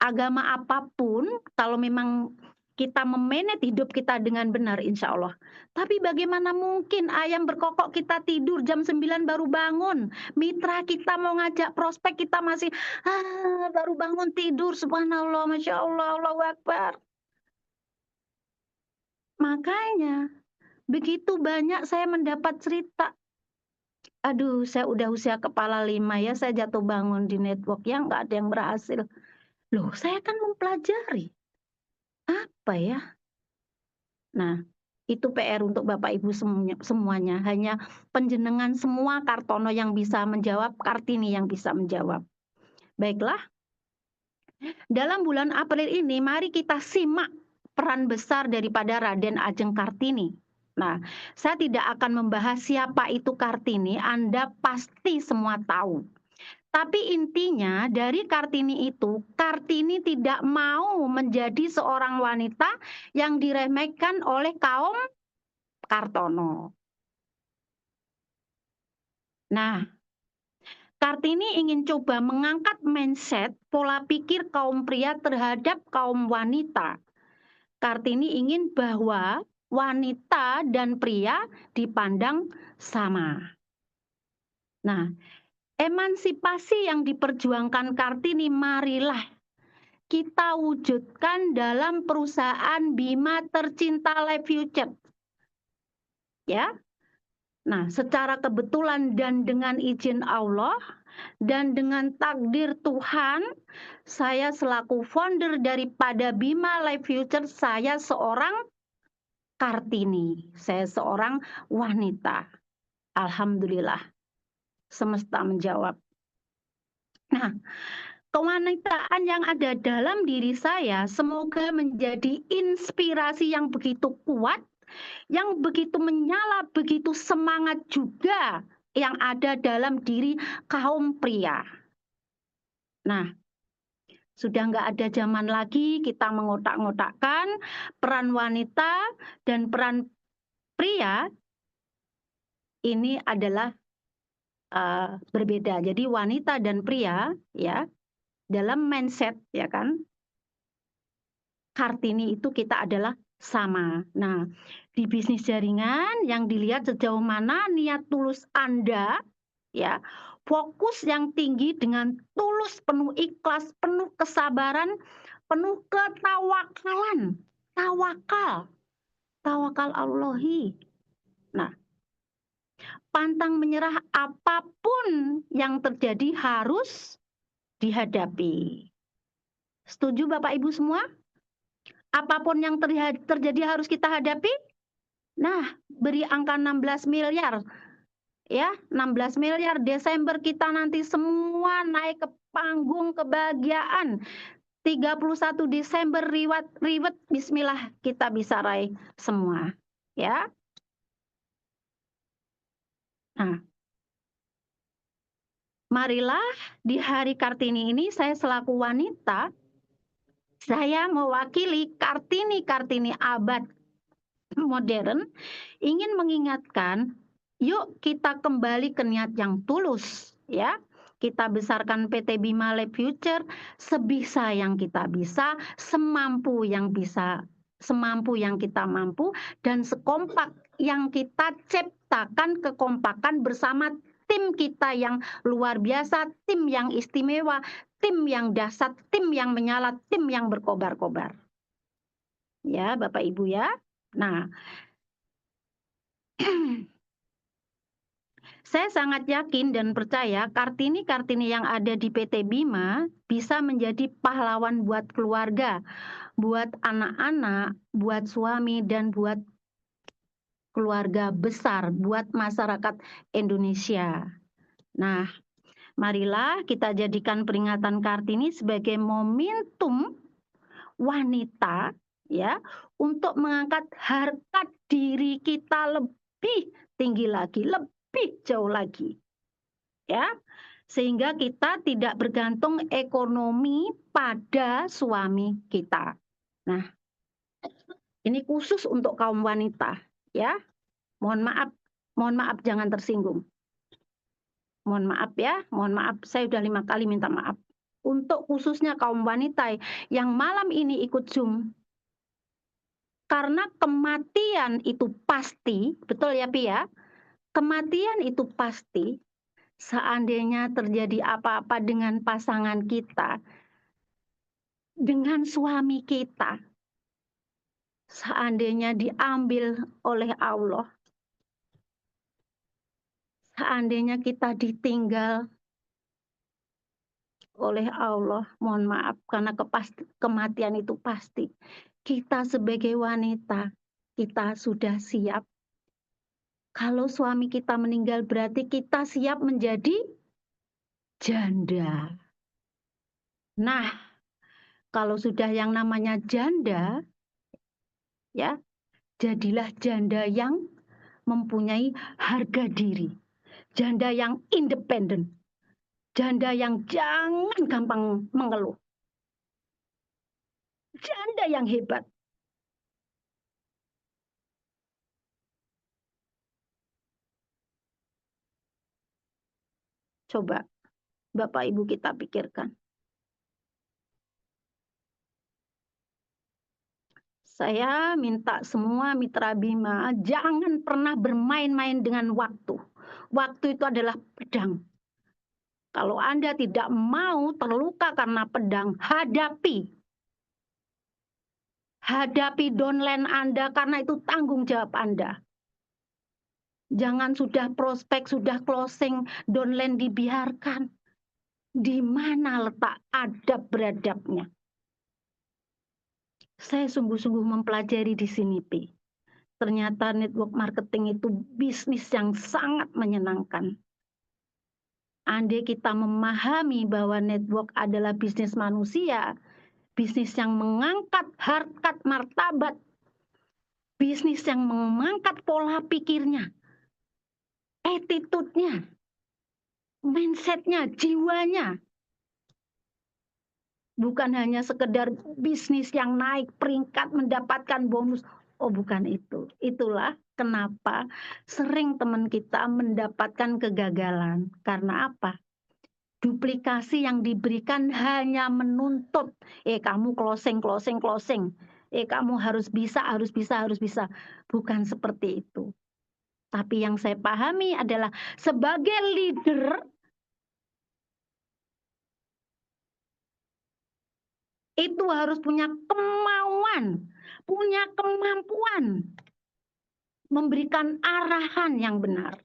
Agama apapun, kalau memang kita memanage hidup kita dengan benar, insya Allah. Tapi bagaimana mungkin ayam berkokok kita tidur jam 9 baru bangun. Mitra kita mau ngajak prospek kita masih baru bangun tidur. Subhanallah, Masya Allah, Allahu Akbar. Makanya begitu banyak saya mendapat cerita. Aduh, saya udah usia kepala 5 ya, saya jatuh bangun di network yang nggak ada yang berhasil. Loh, saya kan mempelajari. Apa ya? Nah, itu PR untuk Bapak Ibu semuanya. Hanya penjenengan semua Kartono yang bisa menjawab, Kartini yang bisa menjawab. Baiklah, dalam bulan April ini mari kita simak peran besar daripada Raden Ajeng Kartini. Nah, saya tidak akan membahas siapa itu Kartini, Anda pasti semua tahu. Tapi intinya dari Kartini itu, Kartini tidak mau menjadi seorang wanita yang diremehkan oleh kaum Kartono. Nah, Kartini ingin coba mengangkat mindset pola pikir kaum pria terhadap kaum wanita. Kartini ingin bahwa wanita dan pria dipandang sama. Nah, emansipasi yang diperjuangkan Kartini marilah kita wujudkan dalam perusahaan Bima Tercinta Life Future. Ya. Nah, secara kebetulan dan dengan izin Allah dan dengan takdir Tuhan, saya selaku founder daripada Bima Life Future, saya seorang Kartini. Saya seorang wanita. Alhamdulillah. Semesta menjawab. Nah, kewanitaan yang ada dalam diri saya semoga menjadi inspirasi yang begitu kuat, yang begitu menyala, begitu semangat juga yang ada dalam diri kaum pria. Nah, sudah nggak ada zaman lagi kita mengotak-ngotakkan peran wanita dan peran pria ini adalah berbeda. Jadi wanita dan pria ya dalam mindset ya kan Kartini itu kita adalah sama. Nah, di bisnis jaringan yang dilihat sejauh mana niat tulus Anda ya, fokus yang tinggi dengan tulus, penuh ikhlas, penuh kesabaran, penuh ketawakalan, tawakal Allahi. Nah, pantang menyerah apapun yang terjadi harus dihadapi. Setuju Bapak Ibu semua? Apapun yang terjadi harus kita hadapi? Nah, beri angka 16 miliar. Ya, 16 miliar Desember kita nanti semua naik ke panggung kebahagiaan. 31 Desember riwet bismillah kita bisa raih semua. Ya. Nah, marilah di hari Kartini ini saya selaku wanita, saya mewakili Kartini abad modern ingin mengingatkan, yuk kita kembali ke niat yang tulus ya. Kita besarkan PT Bima Life Future sebisa yang kita bisa, semampu yang kita mampu dan sekompak yang kita ciptakan kekompakan bersama tim kita yang luar biasa, tim yang istimewa, tim yang dahsyat, tim yang menyala, tim yang berkobar-kobar. Ya, Bapak Ibu ya. Nah, saya sangat yakin dan percaya Kartini yang ada di PT Bima bisa menjadi pahlawan buat keluarga, buat anak-anak, buat suami, dan buat keluarga besar, buat masyarakat Indonesia. Nah, marilah kita jadikan peringatan Kartini sebagai momentum wanita ya untuk mengangkat harkat diri kita lebih tinggi lagi, lebih jauh lagi. Ya, sehingga kita tidak bergantung ekonomi pada suami kita. Nah, ini khusus untuk kaum wanita ya. Mohon maaf jangan tersinggung. Mohon maaf ya, mohon maaf saya sudah 5 kali minta maaf. Untuk khususnya kaum wanita yang malam ini ikut Zoom. Karena kematian itu pasti, betul ya Pi ya? Kematian itu pasti, seandainya terjadi apa-apa dengan pasangan kita, dengan suami kita, seandainya diambil oleh Allah, seandainya kita ditinggal oleh Allah, mohon maaf karena kematian itu pasti. Kita sebagai wanita, kita sudah siap. Kalau suami kita meninggal berarti kita siap menjadi janda. Nah, kalau sudah yang namanya janda, ya, jadilah janda yang mempunyai harga diri. Janda yang independen. Janda yang jangan gampang mengeluh. Janda yang hebat. Coba Bapak Ibu kita pikirkan. Saya minta semua mitra Bima jangan pernah bermain-main dengan waktu. Waktu itu adalah pedang. Kalau Anda tidak mau terluka karena pedang, hadapi. Hadapi downline Anda karena itu tanggung jawab Anda. Jangan sudah prospek, sudah closing, downline dibiarkan. Di mana letak adab beradabnya? Saya sungguh-sungguh mempelajari di sini, Pi. Ternyata network marketing itu bisnis yang sangat menyenangkan. Andai kita memahami bahwa network adalah bisnis manusia, bisnis yang mengangkat harkat martabat, bisnis yang mengangkat pola pikirnya, attitude-nya, mindset-nya, jiwanya. Bukan hanya sekedar bisnis yang naik peringkat mendapatkan bonus. Oh, bukan itu. Itulah kenapa sering teman kita mendapatkan kegagalan. Karena apa? Duplikasi yang diberikan hanya menuntut, kamu closing. Kamu harus bisa. Bukan seperti itu. Tapi yang saya pahami adalah sebagai leader, itu harus punya kemauan, punya kemampuan memberikan arahan yang benar.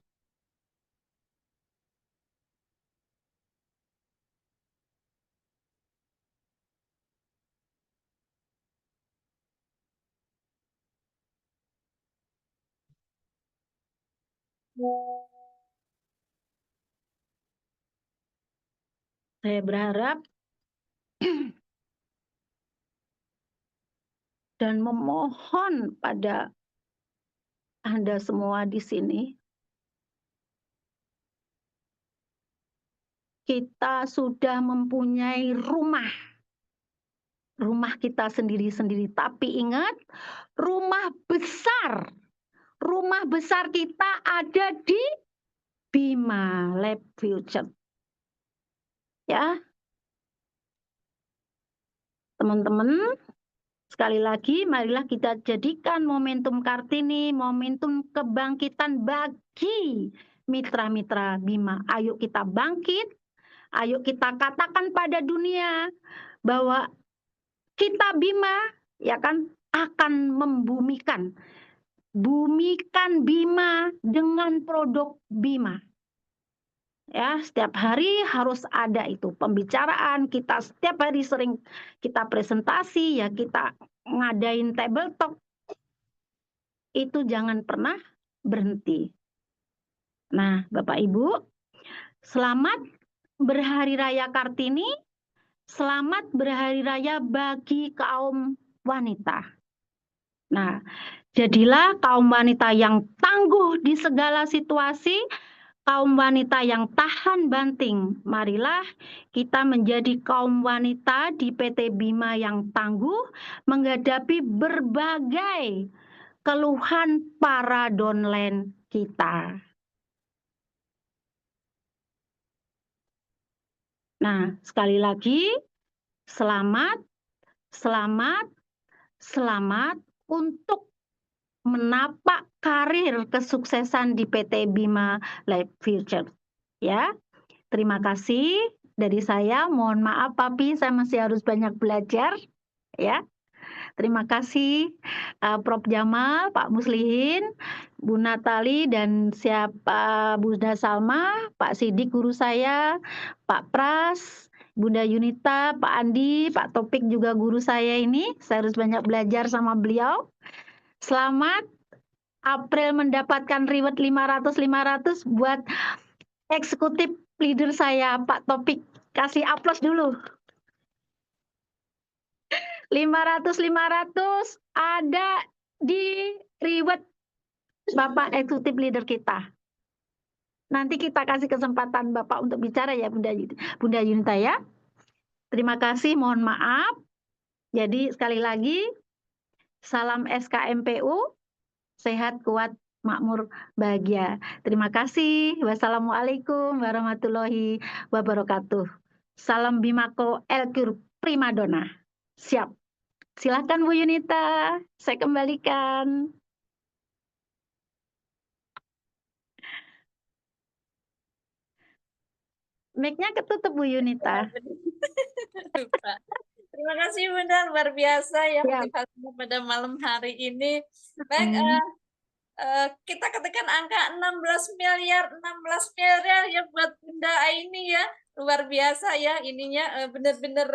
Saya berharap dan memohon pada Anda semua di sini, kita sudah mempunyai rumah kita sendiri-sendiri. Tapi ingat, rumah besar kita ada di Bima Lab Future. Ya, teman-teman, sekali lagi marilah kita jadikan momentum Kartini momentum kebangkitan bagi mitra-mitra Bima. Ayo kita bangkit, ayo kita katakan pada dunia bahwa kita Bima ya kan akan membumikan Bima dengan produk Bima. Ya, setiap hari harus ada itu pembicaraan, kita setiap hari sering kita presentasi, ya kita ngadain table talk. Itu jangan pernah berhenti. Nah, Bapak Ibu, selamat berhari raya Kartini, selamat berhari raya bagi kaum wanita. Nah, jadilah kaum wanita yang tangguh di segala situasi, kaum wanita yang tahan banting. Marilah kita menjadi kaum wanita di PT Bima yang tangguh menghadapi berbagai keluhan para downline kita. Nah, sekali lagi, selamat untuk menapak karir kesuksesan di PT Bima Lab Future. Ya, terima kasih dari saya. Mohon maaf, Papi, saya masih harus banyak belajar. Ya, terima kasih Prof. Jamal, Pak Muslihin, Bu Natali, dan siapa Bunda Salma, Pak Sidik guru saya, Pak Pras, Bunda Yunita, Pak Andi, Pak Topik juga guru saya ini. Saya harus banyak belajar sama beliau. Selamat April mendapatkan reward 500 buat eksekutif leader saya, Pak Topik. Kasih aplaus dulu. 500 ada di reward Bapak eksekutif leader kita. Nanti kita kasih kesempatan Bapak untuk bicara ya Bunda Yunita ya. Terima kasih, mohon maaf. Jadi sekali lagi, salam SKMPU, sehat, kuat, makmur, bahagia. Terima kasih. Wassalamualaikum warahmatullahi wabarakatuh. Salam Bimako Elkur Primadona. Siap. Silahkan Bu Yunita, saya kembalikan. Mic-nya ketutup Bu Yunita. Lupa. Terima kasih Bunda, luar biasa ya Siap. motivasinya pada malam hari ini. Baik, kita ketekan angka 16 miliar ya buat Bunda Aini ya. Luar biasa ya ininya, benar-benar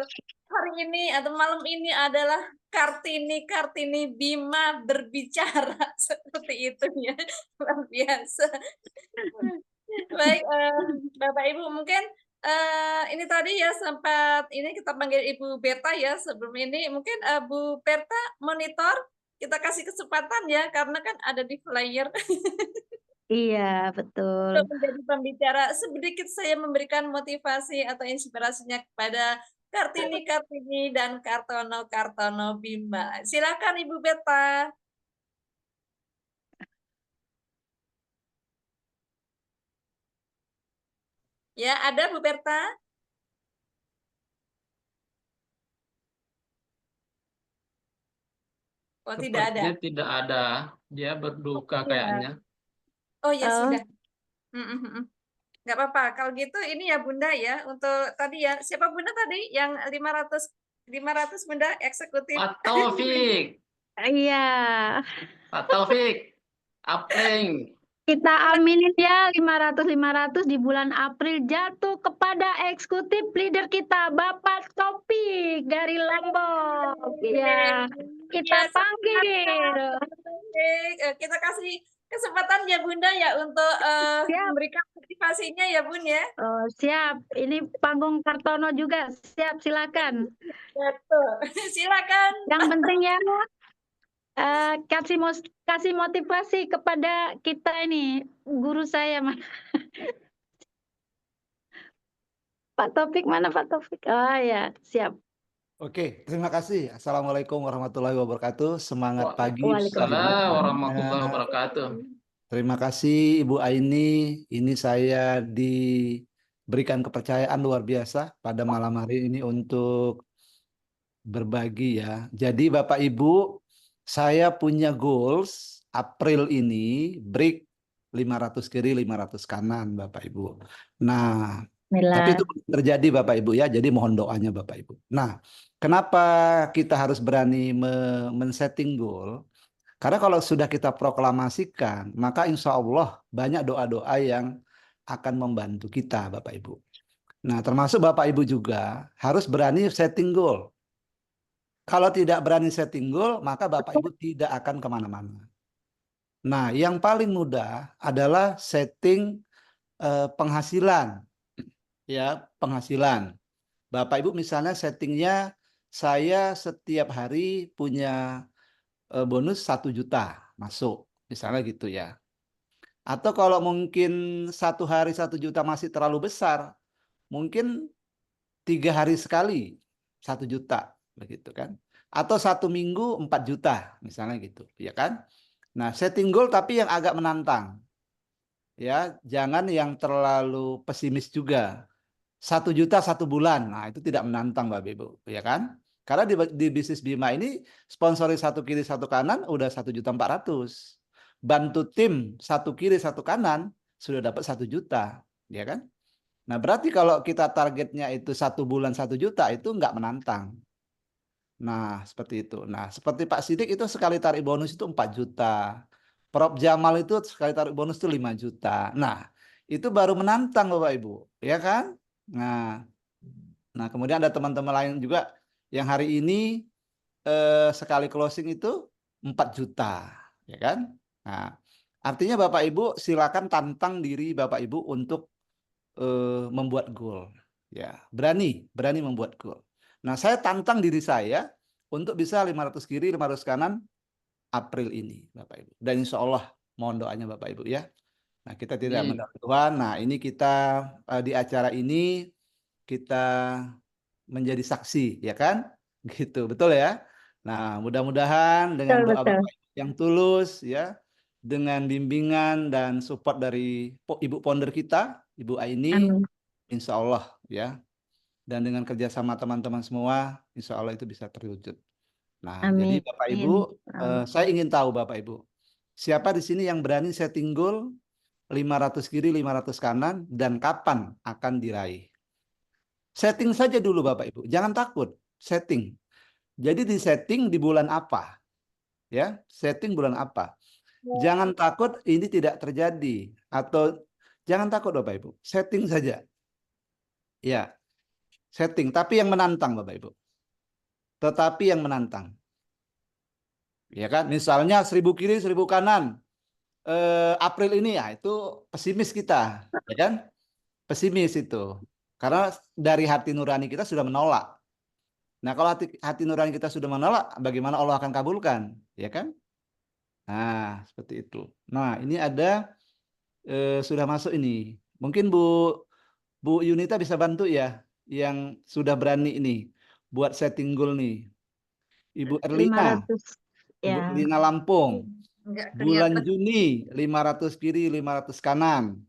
hari ini atau malam ini adalah Kartini Bima berbicara seperti itu ya. Luar biasa. Baik, Bapak Ibu mungkin ini tadi ya sempat ini kita panggil Ibu Berta ya sebelum ini mungkin Bu Berta monitor kita kasih kesempatan ya karena kan ada di flyer Iya, betul. untuk menjadi pembicara sedikit saya memberikan motivasi atau inspirasinya kepada Kartini dan Kartono Bima. Silakan Ibu Berta. Ya, ada Bu Berta? Oh, tidak ada. Sepertinya tidak ada. Dia berduka Iya. kayaknya. Oh ya Oh. sudah. Nggak apa-apa. Kalau gitu ini ya Bunda ya untuk tadi ya siapa Bunda tadi yang 500 Bunda eksekutif. Pak Taufik. Iya. Pak Taufik. Apreng. Kita aminin ya 500 di bulan April jatuh kepada eksekutif leader kita Bapak Topik dari Lombok. Ya, kita Ya, panggil. kita kasih kesempatan ya Bunda ya untuk Siap. memberikan motivasinya ya Bun ya. Oh, siap. Ini panggung Kartono juga. Siap, silakan. Betul. Silakan. Yang penting ya kasih motivasi kepada kita ini guru saya Mas. Pak Taufik mana Pak Taufik? Oh ya, siap. Oke, terima kasih. Assalamualaikum warahmatullahi wabarakatuh. Semangat pagi. Waalaikumsalam warahmatullahi wabarakatuh. Terima kasih Ibu Aini. Ini saya diberikan kepercayaan luar biasa pada malam hari ini untuk berbagi ya. Jadi Bapak Ibu, saya punya goals April ini break 500 kiri 500 kanan Bapak Ibu. Nah, tapi itu belum terjadi Bapak Ibu ya, jadi mohon doanya Bapak Ibu. Nah, kenapa kita harus berani men-setting goal? Karena kalau sudah kita proklamasikan, maka insya Allah banyak doa-doa yang akan membantu kita Bapak Ibu. Nah, termasuk Bapak Ibu juga harus berani setting goal. Kalau tidak berani setting goal, maka Bapak Ibu tidak akan kemana-mana. Nah, yang paling mudah adalah setting penghasilan. Ya, penghasilan. Bapak Ibu misalnya settingnya saya setiap hari punya bonus 1 juta masuk, misalnya gitu ya. Atau kalau mungkin satu hari 1 juta masih terlalu besar, mungkin 3 hari sekali 1 juta, begitu kan? Atau 1 minggu 4 juta, misalnya gitu, ya kan? Nah, setting goal tapi yang agak menantang. Ya, jangan yang terlalu pesimis juga. 1 juta 1 bulan, nah itu tidak menantang Bapak Ibu, ya kan? Karena di bisnis Bima ini sponsori 1 kiri 1 kanan udah 1.400.000. Bantu tim 1 kiri 1 kanan sudah dapat 1 juta, ya kan? Nah, berarti kalau kita targetnya itu 1 bulan 1 juta itu nggak menantang. Nah, seperti itu. Nah, seperti Pak Sidik itu sekali tarik bonus itu 4 juta. Prof Jamal itu sekali tarik bonus itu 5 juta. Nah, itu baru menantang Bapak Ibu, ya kan? Nah, kemudian ada teman-teman lain juga yang hari ini sekali closing itu 4 juta, ya kan? Nah, artinya Bapak Ibu silakan tantang diri Bapak Ibu untuk membuat goal, ya, berani membuat goal. Nah, saya tantang diri saya untuk bisa 500 kiri 500 kanan April ini, Bapak Ibu. Dan insya Allah mohon doanya Bapak Ibu ya. Nah, kita tidak mendapatkan Tuhan. Nah, ini kita di acara ini kita menjadi saksi, ya kan? Gitu, betul ya? Nah, mudah-mudahan dengan doa Bapak Ibu yang tulus, ya, dengan bimbingan dan support dari Ibu Founder kita, Ibu Aini, Amin. insya Allah ya. Dan dengan kerjasama teman-teman semua, insya Allah itu bisa terwujud. Nah, jadi Amin. Bapak Ibu, saya ingin tahu Bapak Ibu, siapa di sini yang berani setting goal 500 kiri, 500 kanan, dan kapan akan diraih? Setting saja dulu Bapak Ibu, jangan takut, setting. Jadi di setting di bulan apa? Ya, setting bulan apa? Jangan takut ini tidak terjadi, atau jangan takut Bapak Ibu, setting saja. Ya, setting, tapi yang menantang Bapak Ibu. Tetapi yang menantang. Ya kan, misalnya 1000 kiri, 1000 kanan. April ini ya itu pesimis kita, ya kan? Pesimis itu. Karena dari hati nurani kita sudah menolak. Nah, kalau hati nurani kita sudah menolak, bagaimana Allah akan kabulkan, ya kan? Nah, seperti itu. Nah, ini ada sudah masuk ini. Mungkin Bu Yunita bisa bantu ya, yang sudah berani ini buat setting goal nih. Ibu Erlina, 500 Ibu ya. Erlina Lampung. Enggak Bulan kelihatan. Juni 500 kiri, 500 kanan.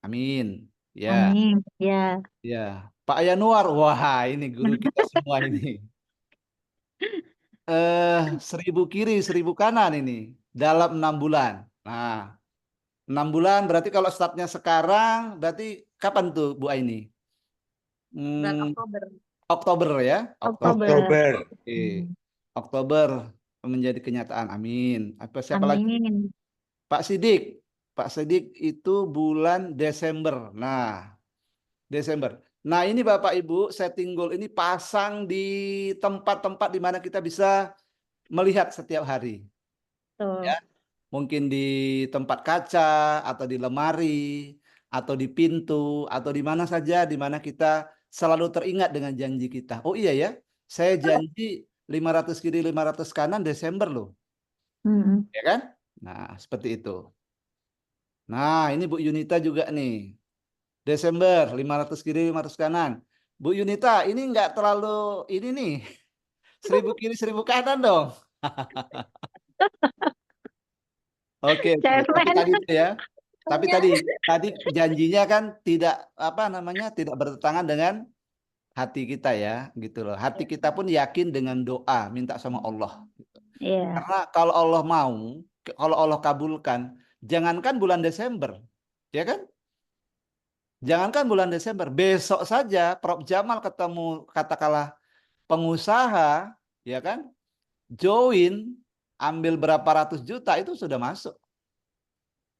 Amin. Ya, Amin. Ya. ya. Pak Yanuar, wah ini guru kita semua ini. 1000 kiri, 1000 kanan ini dalam 6 bulan. Nah, 6 bulan berarti kalau startnya sekarang, berarti kapan tuh Bu Aini? Bulan Oktober. Oktober ya? Oktober. Oke. Oktober menjadi kenyataan. Amin. Siapa lagi? Amin. Pak Sidik. Pak Sidik itu bulan Desember. Nah, Desember. Nah, ini Bapak Ibu, setting goal ini pasang di tempat-tempat di mana kita bisa melihat setiap hari. Tuh. Ya. Mungkin di tempat kaca, atau di lemari, atau di pintu, atau di mana saja di mana kita selalu teringat dengan janji kita. Oh iya ya, saya janji 500 kiri, 500 kanan Desember loh. Mm-mm. Ya kan? Nah, seperti itu. Nah, ini Bu Yunita juga nih. Desember 500 kiri 500 kanan. Bu Yunita, ini enggak terlalu ini nih. 1000 kiri 1000 kanan dong. Oke, tapi Cemen. tadi itu ya. Tapi tadi janjinya kan tidak apa namanya? Tidak bertentangan dengan hati kita ya, gitu loh. Hati kita pun yakin dengan doa, minta sama Allah. Iya. Karena kalau Allah mau, kalau Allah kabulkan, jangankan bulan Desember, ya kan? Jangankan bulan Desember, besok saja Prof Jamal ketemu katakanlah pengusaha, ya kan? Join, ambil berapa ratus juta itu sudah masuk.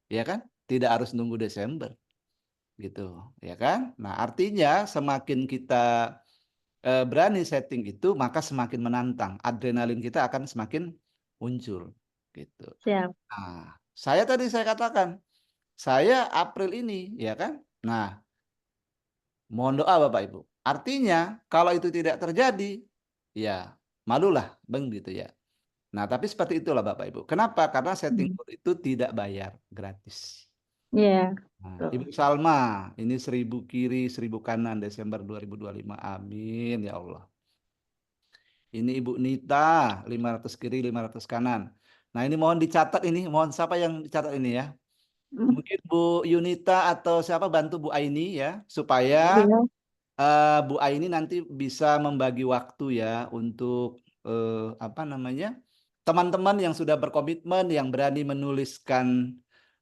Ya kan? Tidak harus nunggu Desember. Gitu, ya kan? Nah, artinya semakin kita berani setting itu, maka semakin menantang. Adrenalin kita akan semakin muncul, gitu. Siap. Nah, saya katakan, saya April ini, ya kan? Nah, mohon doa Bapak Ibu. Artinya kalau itu tidak terjadi, ya malulah, bang gitu ya. Nah, tapi seperti itulah Bapak Ibu. Kenapa? Karena setting goal itu tidak bayar, gratis. Iya. Nah, Ibu Salma, ini 1000 kiri, 1000 kanan Desember 2025. Amin ya Allah. Ini Ibu Nita, 500 kiri, 500 kanan. Nah, ini mohon dicatat ini, mohon siapa yang dicatat ini ya? Mungkin Bu Yunita atau siapa bantu Bu Aini ya, supaya Iya. Bu Aini nanti bisa membagi waktu ya untuk apa namanya? Teman-teman yang sudah berkomitmen, yang berani menuliskan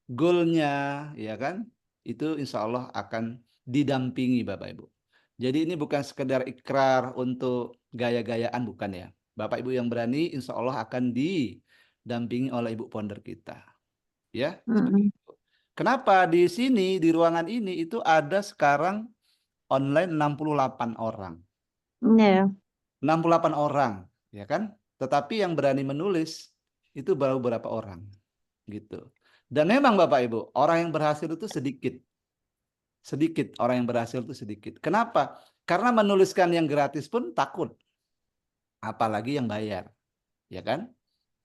goalnya, ya kan? Itu insya Allah akan didampingi Bapak Ibu. Jadi ini bukan sekedar ikrar untuk gaya-gayaan, bukan ya. Bapak Ibu yang berani insya Allah akan didampingi oleh Ibu Founder kita. Ya, seperti itu. Kenapa di sini, di ruangan ini itu ada sekarang online 68 orang. Iya. 68 orang, ya kan? Tetapi yang berani menulis itu baru berapa orang. Gitu. Dan memang Bapak Ibu, orang yang berhasil itu sedikit. Sedikit, orang yang berhasil itu sedikit. Kenapa? Karena menuliskan yang gratis pun takut. Apalagi yang bayar. Ya kan?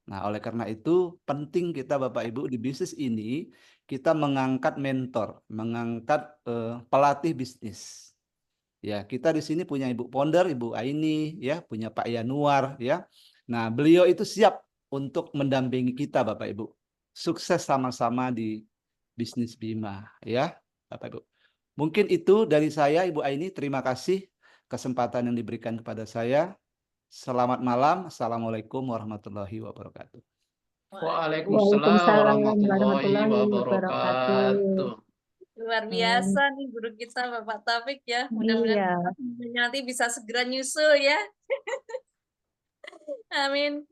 Nah, oleh karena itu penting kita Bapak Ibu di bisnis ini kita mengangkat mentor, mengangkat pelatih bisnis. Ya, kita di sini punya Ibu Founder, Ibu Aini, ya, punya Pak Yanuar, ya. Nah, beliau itu siap untuk mendampingi kita Bapak Ibu. sukses sama-sama di bisnis Bima ya, Bapak Ibu. Mungkin itu dari saya, Ibu Aini. Terima kasih kesempatan yang diberikan kepada saya. Selamat malam. Assalamualaikum warahmatullahi wabarakatuh. Waalaikumsalam Waalaikumsalam warahmatullahi warahmatullahi wabarakatuh. wabarakatuh. Luar biasa nih guru kita Bapak Taufik ya. Mudah-mudahan Iya. nanti bisa segera nyusul ya. Amin.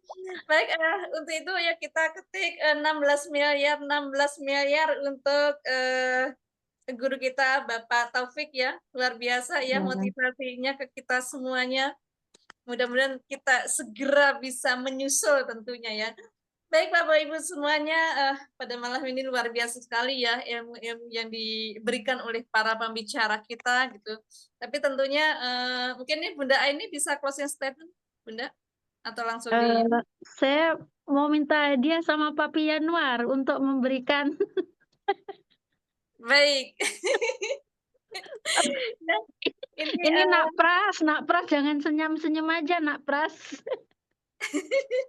Baik, untuk itu ya kita ketik 16 miliar untuk guru kita Bapak Taufik ya. Luar biasa ya motivasinya ke kita semuanya. Mudah-mudahan kita segera bisa menyusul tentunya ya. Baik Bapak Ibu semuanya, pada malam ini luar biasa sekali ya ilmu-ilmu yang diberikan oleh para pembicara kita gitu. Tapi tentunya mungkin nih Bunda Aini bisa closing statement, Bunda? Atau langsung di... Saya mau minta hadiah sama Papi Yanuar untuk memberikan. Baik. Ini Nak Pras jangan senyum-senyum aja Nak Pras.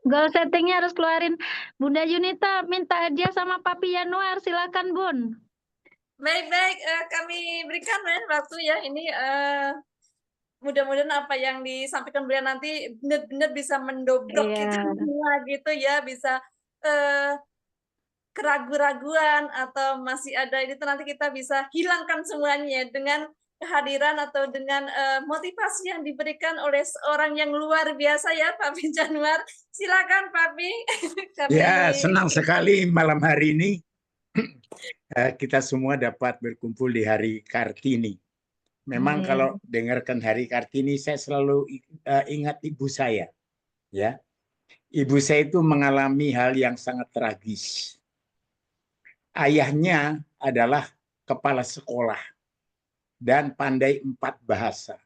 Goal settingnya harus keluarin. Bunda Yunita minta hadiah sama Papi Yanuar, silakan Bun. Baik, kami berikan waktu ya ini mudah-mudahan apa yang disampaikan beliau nanti benar-benar bisa mendobrak kita semua gitu ya, bisa keraguan-raguan atau masih ada ini nanti kita bisa hilangkan semuanya dengan kehadiran atau dengan motivasi yang diberikan oleh seorang yang luar biasa ya Papi Januar. Silakan Papi. Ya, senang sekali malam hari ini kita semua dapat berkumpul di Hari Kartini. Memang kalau dengarkan Hari Kartini saya selalu ingat ibu saya. Ya. Ibu saya itu mengalami hal yang sangat tragis. Ayahnya adalah kepala sekolah dan pandai 4 bahasa.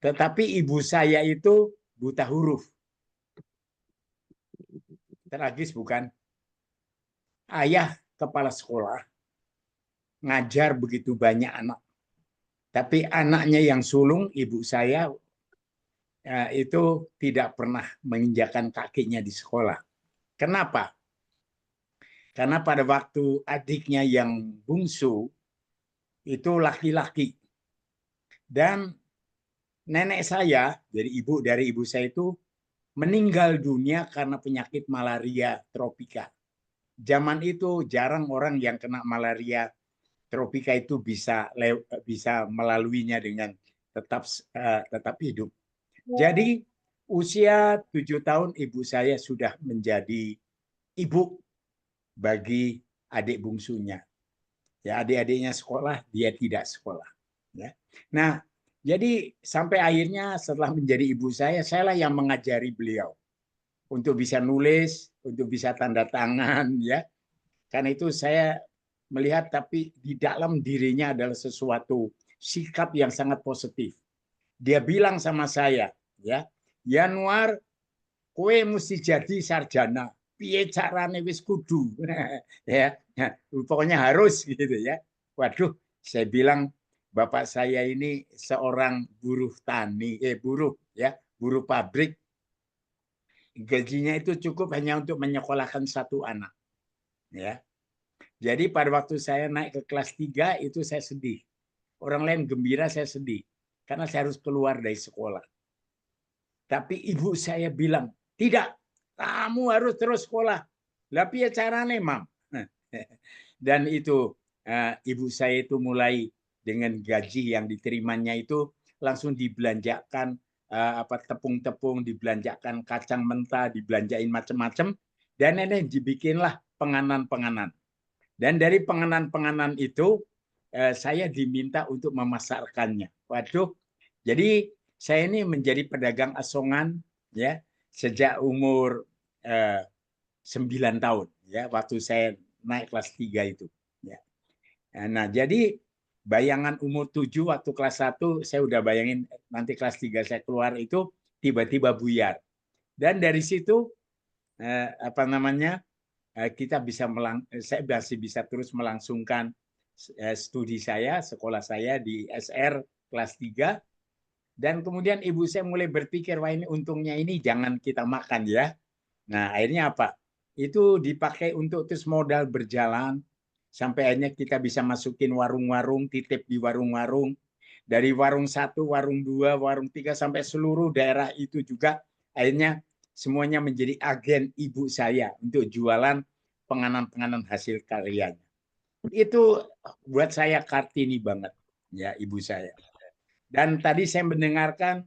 Tetapi ibu saya itu buta huruf. Tragis bukan? Ayah kepala sekolah ngajar begitu banyak anak. Tapi anaknya yang sulung, ibu saya, itu tidak pernah menginjakan kakinya di sekolah. Kenapa? Karena pada waktu adiknya yang bungsu, itu laki-laki. Dan nenek saya, dari ibu saya itu, meninggal dunia karena penyakit malaria tropika. Zaman itu jarang orang yang kena malaria tropika itu bisa melaluinya dengan tetap hidup. Jadi usia 7 tahun ibu saya sudah menjadi ibu bagi adik bungsunya. Ya, adik-adiknya sekolah, dia tidak sekolah. Ya. Nah, jadi sampai akhirnya setelah menjadi ibu saya lah yang mengajari beliau untuk bisa nulis, untuk bisa tanda tangan, ya. Karena itu saya melihat tapi di dalam dirinya adalah sesuatu sikap yang sangat positif. Dia bilang sama saya, ya, Yanuar, kowe mesti jadi sarjana. Piye carane wis kudu. Ya, pokoknya harus gitu ya. Waduh, saya bilang bapak saya ini seorang buruh tani, buruh pabrik. Gajinya itu cukup hanya untuk menyekolahkan 1 anak. Ya. Jadi pada waktu saya naik ke kelas 3 itu saya sedih. Orang lain gembira, saya sedih. Karena saya harus keluar dari sekolah. Tapi ibu saya bilang, tidak, kamu harus terus sekolah. Lah piye carane, Mam? Dan itu ibu saya itu mulai dengan gaji yang diterimanya itu langsung dibelanjakan tepung-tepung, dibelanjakan kacang mentah, dibelanjain macam-macam. Dan ini dibikinlah penganan-penganan. Dan dari penganan-penganan itu saya diminta untuk memasarkannya. Waduh, jadi saya ini menjadi pedagang asongan ya sejak umur 9 tahun ya waktu saya naik kelas 3 itu. Ya. Nah, jadi bayangan umur 7 waktu kelas 1 saya udah bayangin nanti kelas 3 saya keluar itu tiba-tiba buyar. Dan dari situ kita saya masih bisa terus melangsungkan studi saya, sekolah saya di SR kelas 3. Dan kemudian ibu saya mulai berpikir, wah ini untungnya ini jangan kita makan ya. Nah akhirnya apa? itu dipakai untuk terus modal berjalan sampai akhirnya kita bisa masukin warung-warung, titip di warung-warung, dari warung 1, warung 2, warung 3 sampai seluruh daerah itu juga akhirnya semuanya menjadi agen ibu saya untuk jualan penganan-penganan hasil karyanya. Itu buat saya Kartini banget ya ibu saya. Dan tadi saya mendengarkan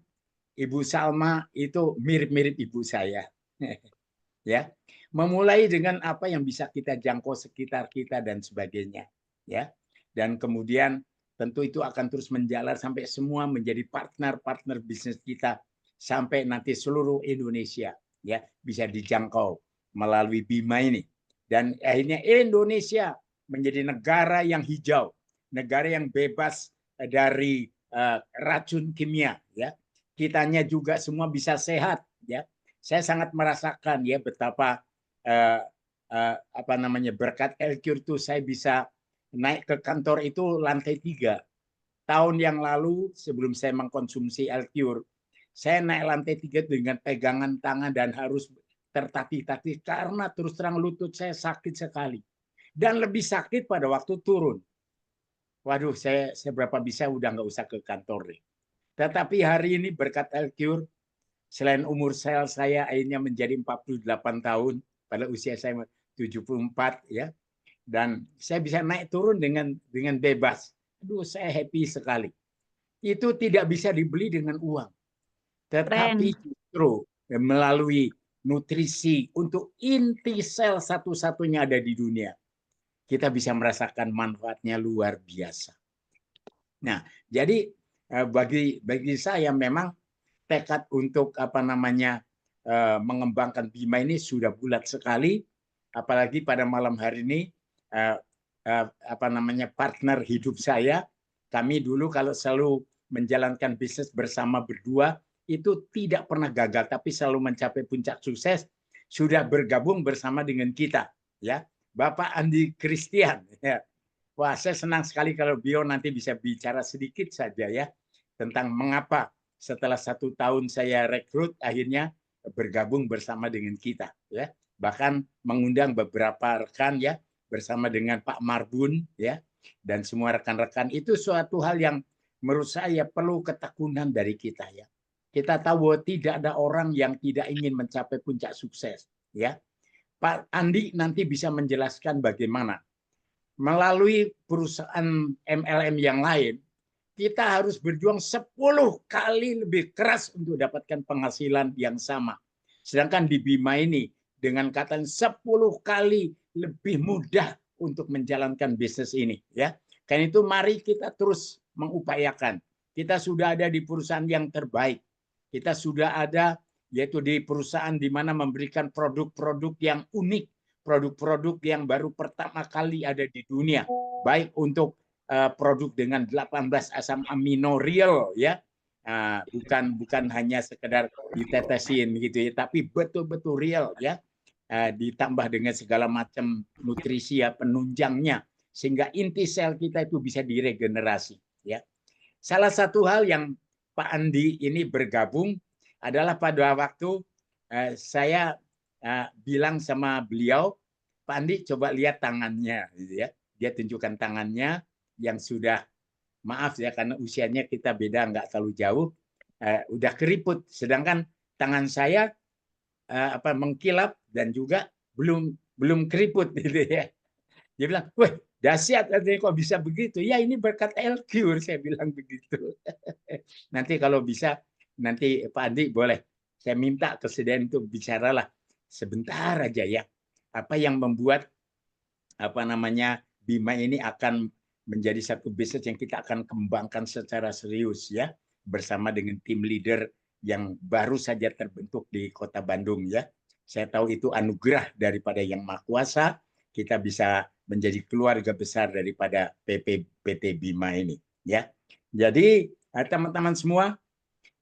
Ibu Salma itu mirip-mirip ibu saya. Ya. Memulai dengan apa yang bisa kita jangkau sekitar kita dan sebagainya, ya. Dan kemudian tentu itu akan terus menjalar sampai semua menjadi partner-partner bisnis kita sampai nanti seluruh Indonesia ya bisa dijangkau melalui Bima ini. Dan akhirnya Indonesia menjadi negara yang hijau, negara yang bebas dari racun kimia ya. Kitanya juga semua bisa sehat ya. Saya sangat merasakan ya betapa berkat L-Cure itu saya bisa naik ke kantor itu lantai 3. Tahun yang lalu sebelum saya mengkonsumsi L-Cure, saya naik lantai 3 dengan pegangan tangan dan harus tertatih-tatih karena terus terang lutut saya sakit sekali. Dan lebih sakit pada waktu turun. Waduh, saya berapa bisa udah nggak usah ke kantor deh. Tetapi hari ini berkat L-Cure, selain umur sel saya akhirnya menjadi 48 tahun, pada usia saya 74 ya. Dan saya bisa naik turun dengan bebas. Aduh, saya happy sekali. Itu tidak bisa dibeli dengan uang. Tetapi justru melalui nutrisi untuk inti sel satu-satunya ada di dunia. Kita bisa merasakan manfaatnya luar biasa. Nah, jadi bagi saya memang tekad untuk mengembangkan Bima ini sudah bulat sekali, apalagi pada malam hari ini partner hidup saya, kami dulu kalau selalu menjalankan bisnis bersama berdua itu tidak pernah gagal tapi selalu mencapai puncak sukses, sudah bergabung bersama dengan kita ya, Bapak Andi Christian ya. Wah, saya senang sekali kalau beliau nanti bisa bicara sedikit saja ya tentang mengapa setelah 1 tahun saya rekrut akhirnya bergabung bersama dengan kita ya, bahkan mengundang beberapa rekan ya bersama dengan Pak Marbun ya dan semua rekan-rekan. Itu suatu hal yang menurut saya perlu ketekunan dari kita ya. Kita tahu bahwa tidak ada orang yang tidak ingin mencapai puncak sukses ya. Pak Andi nanti bisa menjelaskan bagaimana melalui perusahaan MLM yang lain kita harus berjuang 10 kali lebih keras untuk dapatkan penghasilan yang sama. Sedangkan di Bima ini dengan kata 10 kali lebih mudah untuk menjalankan bisnis ini ya. Karena itu mari kita terus mengupayakan. Kita sudah ada di perusahaan yang terbaik. Kita sudah ada yaitu di perusahaan di mana memberikan produk-produk yang unik, produk-produk yang baru pertama kali ada di dunia, baik untuk produk dengan 18 asam amino real ya, bukan hanya sekedar ditetesin gitu ya, tapi betul-betul real ya, ditambah dengan segala macam nutrisi ya penunjangnya sehingga inti sel kita itu bisa diregenerasi ya. Salah satu hal yang Pak Andi ini bergabung adalah pada waktu saya bilang sama beliau, Pak Andi coba lihat tangannya gitu ya. Dia tunjukkan tangannya yang sudah, maaf ya karena usianya kita beda nggak terlalu jauh, udah keriput, sedangkan tangan saya mengkilap dan juga belum keriput gitu ya. Dia bilang, wah dahsyat kok bisa begitu. Ya ini berkat L-Cure, saya bilang begitu. Nanti kalau bisa, nanti Pak Andi boleh saya minta kesediaan untuk bicaralah sebentar aja ya. Apa yang membuat Bima ini akan menjadi satu bisnis yang kita akan kembangkan secara serius ya bersama dengan tim leader yang baru saja terbentuk di Kota Bandung ya. Saya tahu itu anugerah daripada Yang Maha Kuasa, kita bisa menjadi keluarga besar daripada PT Bima ini ya. Jadi teman-teman semua,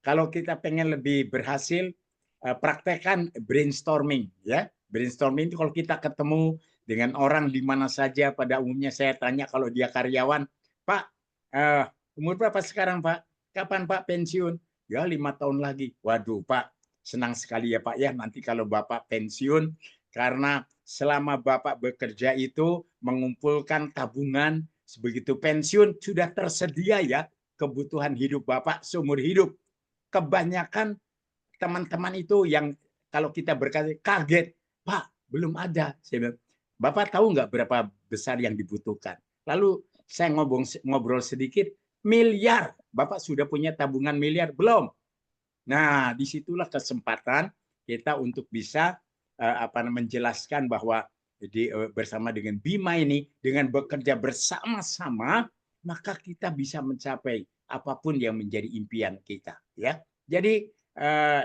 kalau kita pengen lebih berhasil, praktekkan brainstorming ya. Brainstorming itu kalau kita ketemu dengan orang di mana saja, pada umumnya saya tanya kalau dia karyawan, Pak, umur berapa sekarang Pak? Kapan Pak pensiun? Ya 5 tahun lagi. Waduh Pak, senang sekali ya Pak ya, nanti kalau Bapak pensiun, Karena selama Bapak bekerja itu mengumpulkan tabungan, begitu pensiun sudah tersedia ya kebutuhan hidup Bapak seumur hidup. Kebanyakan teman-teman itu yang kalau kita berkata kaget, Pak, belum ada. Saya bilang, Bapak tahu nggak berapa besar yang dibutuhkan? Lalu saya ngobrol sedikit, miliar. Bapak sudah punya tabungan miliar? Belum. Nah, disitulah kesempatan kita untuk bisa menjelaskan bahwa bersama dengan Bima ini, dengan bekerja bersama-sama, maka kita bisa mencapai apapun yang menjadi impian kita. Ya, jadi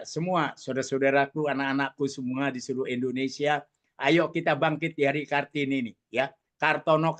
semua saudara-saudaraku, anak-anakku semua di seluruh Indonesia, ayo kita bangkit di hari Kartini ini. Ya, Kartono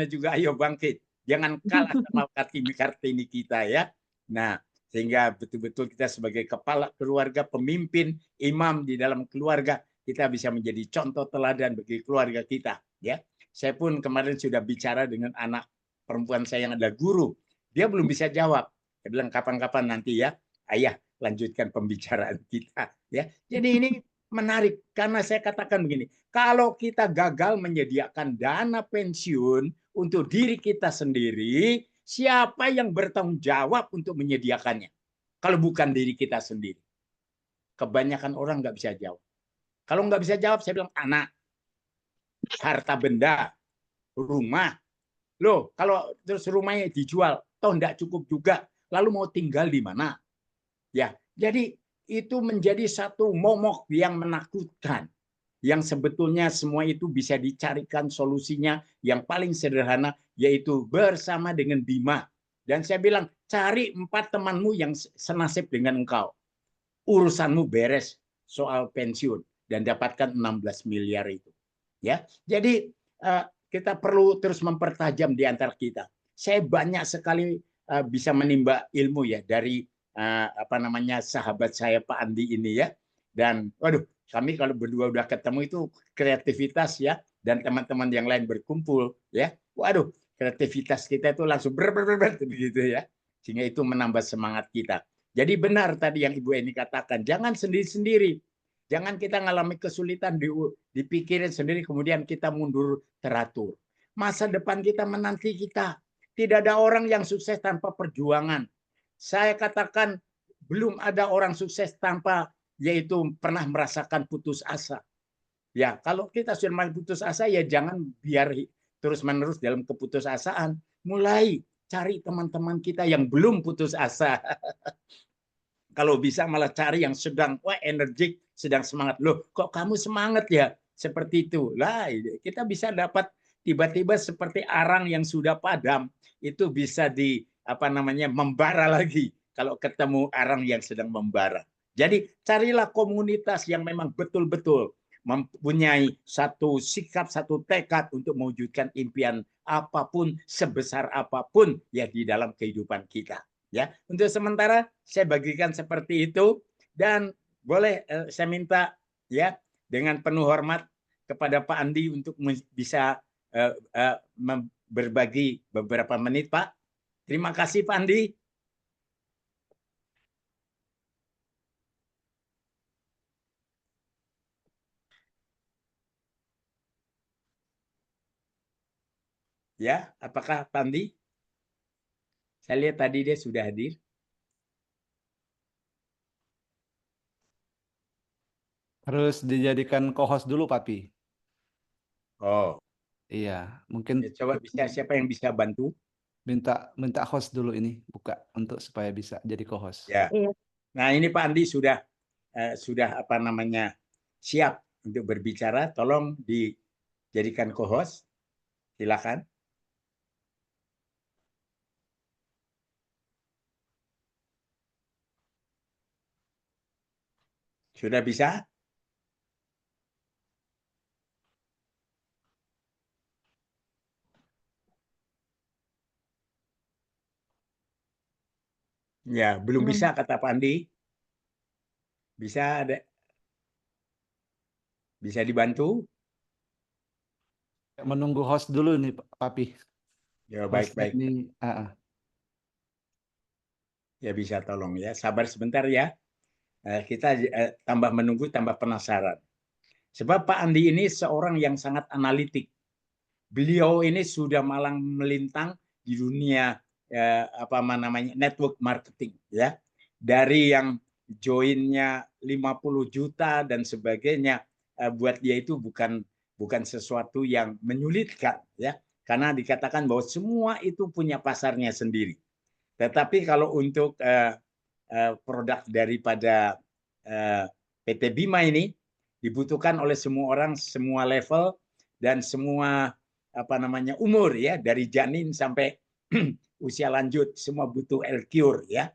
juga ayo bangkit. Jangan kalah sama Kartini kita ya. Nah, sehingga betul-betul kita sebagai kepala keluarga, pemimpin, imam di dalam keluarga, kita bisa menjadi contoh teladan bagi keluarga kita. Ya, saya pun kemarin sudah bicara dengan anak perempuan saya yang ada guru. Dia belum bisa jawab. Dia bilang kapan-kapan nanti ya, ayah lanjutkan pembicaraan kita. Ya, jadi ini menarik karena saya katakan begini, kalau kita gagal menyediakan dana pensiun untuk diri kita sendiri, siapa yang bertanggung jawab untuk menyediakannya? Kalau bukan diri kita sendiri. Kebanyakan orang nggak bisa jawab. Kalau nggak bisa jawab, saya bilang anak, harta benda, rumah. Loh, kalau terus rumahnya dijual, toh nggak cukup juga. Lalu mau tinggal di mana? Ya, jadi itu menjadi satu momok yang menakutkan. Yang sebetulnya semua itu bisa dicarikan solusinya yang paling sederhana, yaitu bersama dengan Bima. Dan saya bilang, cari 4 temanmu yang senasib dengan engkau. Urusanmu beres soal pensiun dan dapatkan 16 miliar itu. Ya, jadi kita perlu terus mempertajam di antara kita. Saya banyak sekali bisa menimba ilmu ya dari sahabat saya Pak Andi ini ya. Dan waduh, kami kalau berdua udah ketemu itu kreativitas ya, dan teman-teman yang lain berkumpul ya. Waduh, kreativitas kita itu langsung begitu ya. Sehingga itu menambah semangat kita. Jadi benar tadi yang Ibu Eni katakan, jangan sendiri-sendiri. Jangan kita ngalami kesulitan dipikirin sendiri kemudian kita mundur teratur. Masa depan kita menanti kita. Tidak ada orang yang sukses tanpa perjuangan. Saya katakan belum ada orang sukses tanpa yaitu pernah merasakan putus asa. Ya, kalau kita sudah mulai putus asa ya jangan biar terus-menerus dalam keputusasaan. Mulai cari teman-teman kita yang belum putus asa. Kalau bisa malah cari yang sedang energik, sedang semangat. Loh, kok kamu semangat ya? Seperti itu. Lah, kita bisa dapat tiba-tiba seperti arang yang sudah padam, itu bisa membara lagi kalau ketemu arang yang sedang membara. Jadi carilah komunitas yang memang betul-betul mempunyai satu sikap, satu tekad untuk mewujudkan impian apapun, sebesar apapun ya di dalam kehidupan kita. Ya, untuk sementara saya bagikan seperti itu, dan boleh saya minta ya dengan penuh hormat kepada Pak Andi untuk bisa berbagi beberapa menit, Pak. Terima kasih, Pak Andi. Ya, apakah Pak Andi? Saya lihat tadi dia sudah hadir. Harus dijadikan co-host dulu, Papi. Oh, Iya, mungkin ya, coba siapa yang bisa bantu? minta host dulu ini buka untuk supaya bisa jadi co-host. Ya. Iya. Nah, ini Pak Andi sudah siap untuk berbicara. Tolong dijadikan co-host. Silakan. Sudah bisa? Ya, belum bisa kata Pak Andi. Bisa ada? Bisa dibantu? Menunggu host dulu nih, Papi. Ya, Host baik-baik. ini, Ya, bisa tolong ya. Sabar sebentar ya. Kita tambah menunggu, tambah penasaran. Sebab Pak Andi ini seorang yang sangat analitik. Beliau ini sudah malang melintang di dunia network marketing ya. Dari yang joinnya 50 juta dan sebagainya, buat dia itu bukan sesuatu yang menyulitkan ya. Karena dikatakan bahwa semua itu punya pasarnya sendiri. Tetapi kalau untuk produk daripada PT Bima ini dibutuhkan oleh semua orang, semua level dan semua umur ya, dari janin sampai usia lanjut, semua butuh L-Cure ya.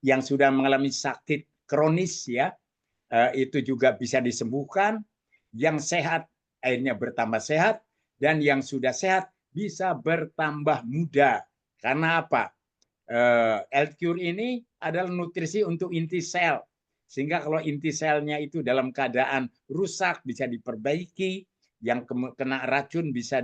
Yang sudah mengalami sakit kronis ya, itu juga bisa disembuhkan. Yang sehat akhirnya bertambah sehat, dan yang sudah sehat bisa bertambah muda. Karena apa? L-Cure ini adalah nutrisi untuk inti sel. Sehingga kalau inti selnya itu dalam keadaan rusak bisa diperbaiki, yang kena racun bisa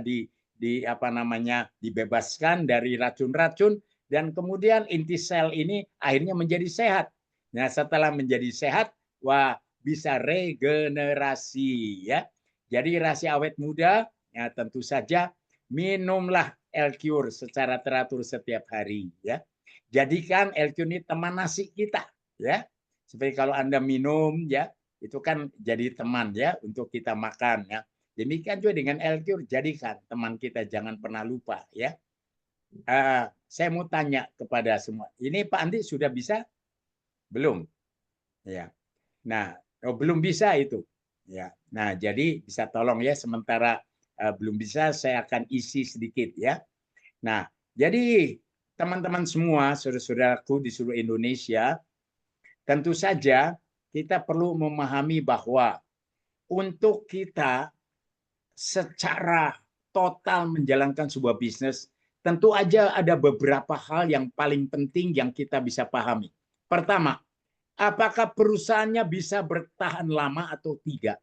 dibebaskan dari racun-racun, dan kemudian inti sel ini akhirnya menjadi sehat. Nah, setelah menjadi sehat, wah, bisa regenerasi ya. Jadi rahasia awet muda ya, tentu saja minumlah L-Cure secara teratur setiap hari ya. Jadikan L-Cure ini teman nasi kita ya. Seperti kalau Anda minum ya, itu kan jadi teman ya untuk kita makan ya. Demikian juga dengan L-Cure, jadikan teman kita, jangan pernah lupa ya. Saya mau tanya kepada semua. Ini Pak Andi sudah bisa? Belum. Ya. Nah, belum bisa itu. Ya. Nah, jadi bisa tolong ya, sementara belum bisa, saya akan isi sedikit ya. Nah, jadi teman-teman semua, saudara-saudaraku di seluruh Indonesia, tentu saja kita perlu memahami bahwa untuk kita secara total menjalankan sebuah bisnis, tentu aja ada beberapa hal yang paling penting yang kita bisa pahami. Pertama, apakah perusahaannya bisa bertahan lama atau tidak?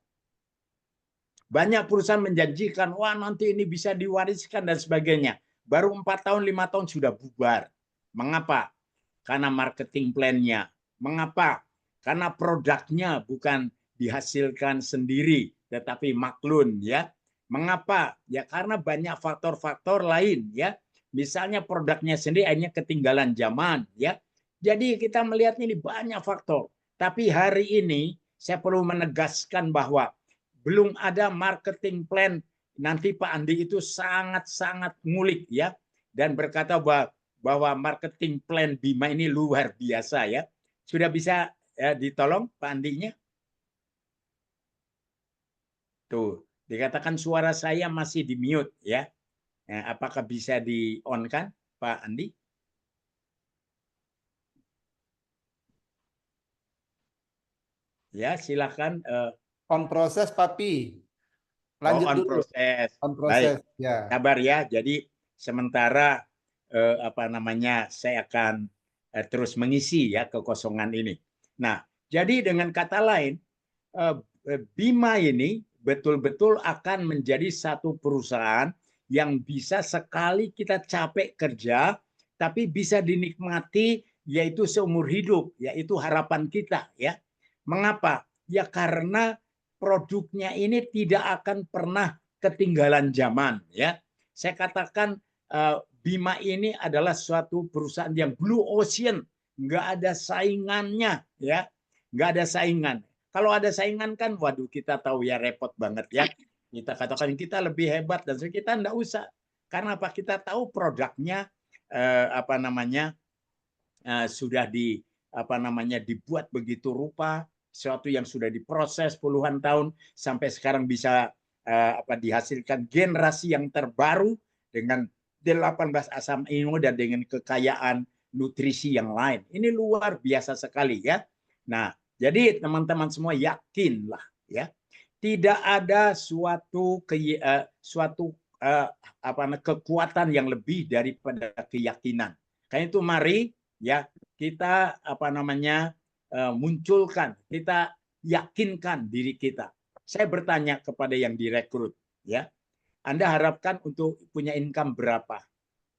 Banyak perusahaan menjanjikan, wah nanti ini bisa diwariskan dan sebagainya. Baru 4 tahun, 5 tahun sudah bubar. Mengapa? Karena marketing plan-nya. Mengapa? Karena produknya bukan dihasilkan sendiri, tetapi maklun ya. Mengapa? Ya karena banyak faktor-faktor lain ya. Misalnya produknya sendiri akhirnya ketinggalan zaman ya. Jadi kita melihat ini banyak faktor. Tapi hari ini saya perlu menegaskan bahwa belum ada marketing plan. Nanti Pak Andi itu sangat-sangat ngulik ya, dan berkata bahwa marketing plan Bima ini luar biasa ya. Sudah bisa ditolong Pak Andinya? Tuh, dikatakan suara saya masih di mute ya. Nah, apakah bisa di on kan Pak Andi? Ya, silakan. On proses, Papi. Lanjut on dulu. proses. On proses, Baik. ya. Sabar ya. Jadi sementara saya akan terus mengisi ya kekosongan ini. Nah, jadi dengan kata lain, Bima ini betul-betul akan menjadi satu perusahaan yang bisa sekali kita capek kerja, tapi bisa dinikmati yaitu seumur hidup, yaitu harapan kita ya. Mengapa? Ya karena produknya ini tidak akan pernah ketinggalan zaman ya. Saya katakan Bima ini adalah suatu perusahaan yang blue ocean, nggak ada saingannya ya, nggak ada saingan. Kalau ada saingan kan, waduh kita tahu ya repot banget ya. Kita katakan kita lebih hebat dan kita nggak usah. Karena apa? Kita tahu produknya sudah dibuat begitu rupa, sesuatu yang sudah diproses puluhan tahun sampai sekarang bisa dihasilkan generasi yang terbaru dengan 18 asam amino dan dengan kekayaan nutrisi yang lain. Ini luar biasa sekali ya. Nah, jadi teman-teman semua yakinlah ya. Tidak ada suatu kekuatan yang lebih daripada keyakinan. Karena itu mari ya kita munculkan, kita yakinkan diri kita. Saya bertanya kepada yang direkrut ya. Anda harapkan untuk punya income berapa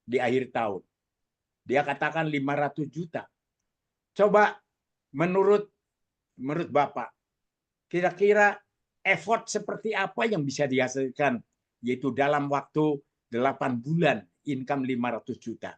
di akhir tahun? Dia katakan 500 juta. Coba menurut Bapak, kira-kira effort seperti apa yang bisa dihasilkan, yaitu dalam waktu 8 bulan income 500 juta.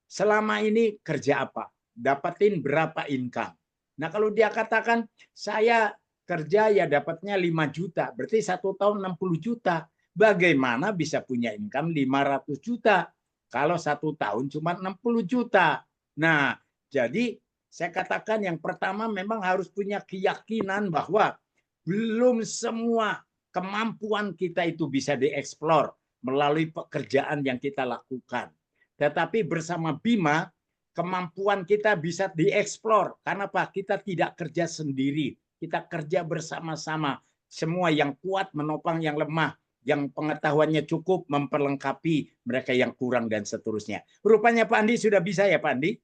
Selama ini kerja apa? Dapatin berapa income? Nah, kalau dia katakan saya kerja ya dapatnya 5 juta, berarti 1 tahun 60 juta. Bagaimana bisa punya income 500 juta kalau 1 tahun cuma 60 juta? Nah, jadi saya katakan yang pertama memang harus punya keyakinan bahwa belum semua kemampuan kita itu bisa dieksplor melalui pekerjaan yang kita lakukan. Tetapi bersama Bima, kemampuan kita bisa dieksplor. Karena apa? Kita tidak kerja sendiri. Kita kerja bersama-sama. Semua yang kuat menopang yang lemah. Yang pengetahuannya cukup memperlengkapi mereka yang kurang dan seterusnya. Rupanya Pak Andi sudah bisa ya Pak Andi?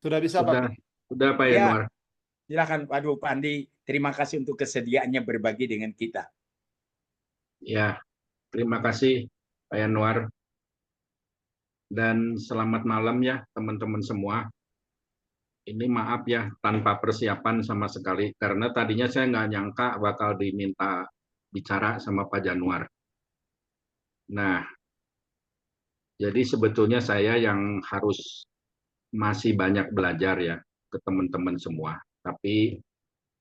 Sudah bisa, Pak. Sudah Pak Ya. Yanuar. Silakan, waduh Pak Andi, terima kasih untuk kesediaannya berbagi dengan kita. Ya, terima kasih Pak Yanuar. Dan selamat malam ya teman-teman semua. Ini maaf ya, tanpa persiapan sama sekali. Karena tadinya saya nggak nyangka bakal diminta bicara sama Pak Januar. Nah, jadi sebetulnya saya yang harus masih banyak belajar ya ke teman-teman semua. Tapi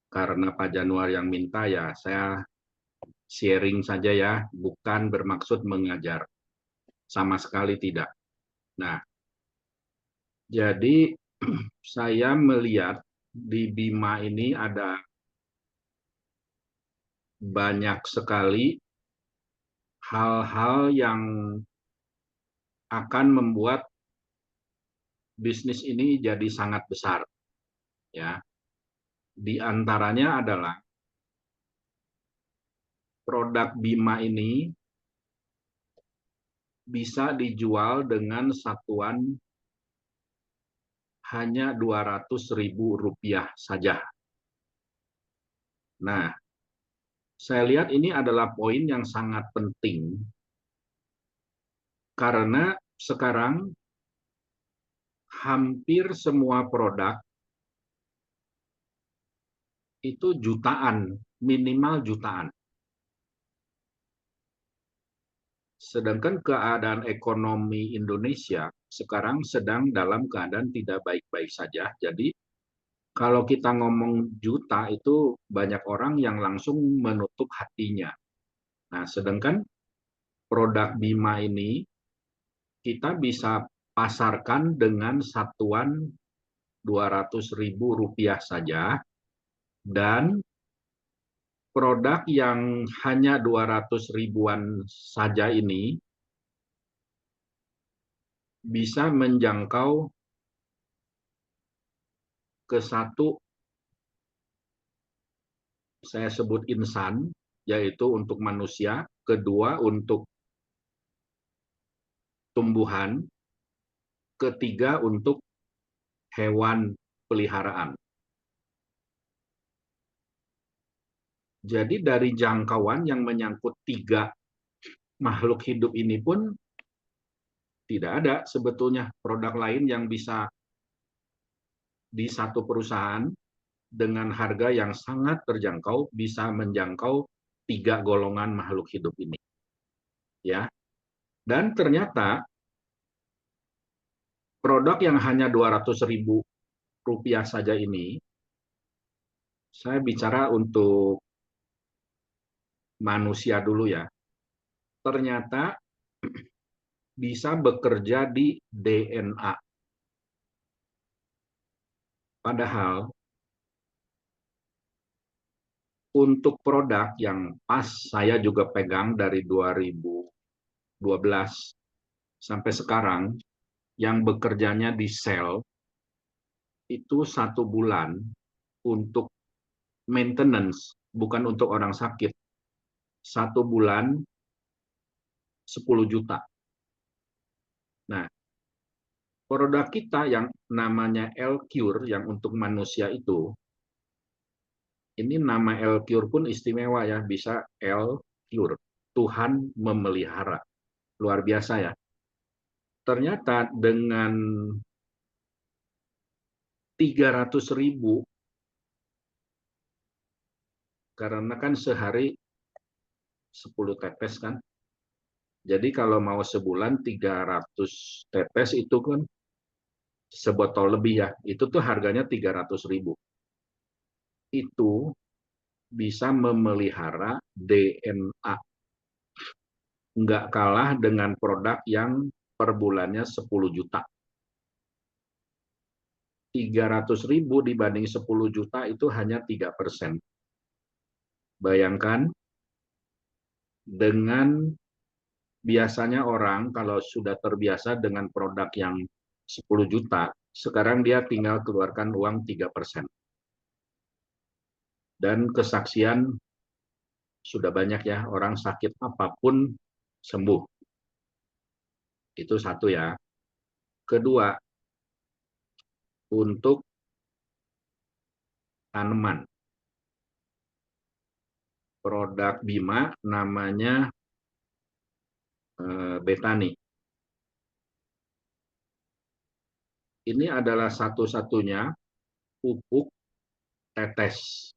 karena Pak Januar yang minta ya saya sharing saja ya, bukan bermaksud mengajar. Sama sekali tidak. Nah, jadi saya melihat di Bima ini ada banyak sekali hal-hal yang akan membuat bisnis ini jadi sangat besar. Ya. Di antaranya adalah produk Bima ini bisa dijual dengan satuan hanya Rp200.000 saja. Nah, saya lihat ini adalah poin yang sangat penting karena sekarang hampir semua produk itu jutaan, minimal jutaan. Sedangkan keadaan ekonomi Indonesia sekarang sedang dalam keadaan tidak baik-baik saja. Jadi kalau kita ngomong juta itu banyak orang yang langsung menutup hatinya. Nah, sedangkan produk Bima ini kita bisa pasarkan dengan satuan Rp200.000 saja dan produk yang hanya 200 ribuan saja ini bisa menjangkau ke satu, saya sebut insan, yaitu untuk manusia, kedua untuk tumbuhan, ketiga untuk hewan peliharaan. Jadi dari jangkauan yang menyangkut 3 makhluk hidup ini pun tidak ada sebetulnya produk lain yang bisa di satu perusahaan dengan harga yang sangat terjangkau bisa menjangkau 3 golongan makhluk hidup ini. Ya. Dan ternyata produk yang hanya Rp200.000 saja ini, saya bicara untuk manusia dulu ya, ternyata bisa bekerja di DNA. Padahal untuk produk yang pas saya juga pegang dari 2012 sampai sekarang, yang bekerjanya di sel, itu 1 bulan untuk maintenance, bukan untuk orang sakit. 1 bulan 10 juta. Nah, produk kita yang namanya L-Cure yang untuk manusia itu, ini nama L-Cure pun istimewa ya, bisa L-Cure, Tuhan memelihara. Luar biasa ya. Ternyata dengan 300.000 Karena kan sehari 10 tetes kan. Jadi kalau mau sebulan 300 tetes itu kan sebotol lebih ya. Itu tuh harganya 300.000. Itu bisa memelihara DNA. Nggak kalah dengan produk yang per bulannya 10 juta. 300.000 dibanding 10 juta itu hanya 3%. Bayangkan, dengan biasanya orang kalau sudah terbiasa dengan produk yang 10 juta, sekarang dia tinggal keluarkan uang 3%. Dan kesaksian sudah banyak ya, orang sakit apapun sembuh. Itu satu ya. Kedua, untuk tanaman. Produk Bima namanya Betani. Ini adalah satu-satunya pupuk tetes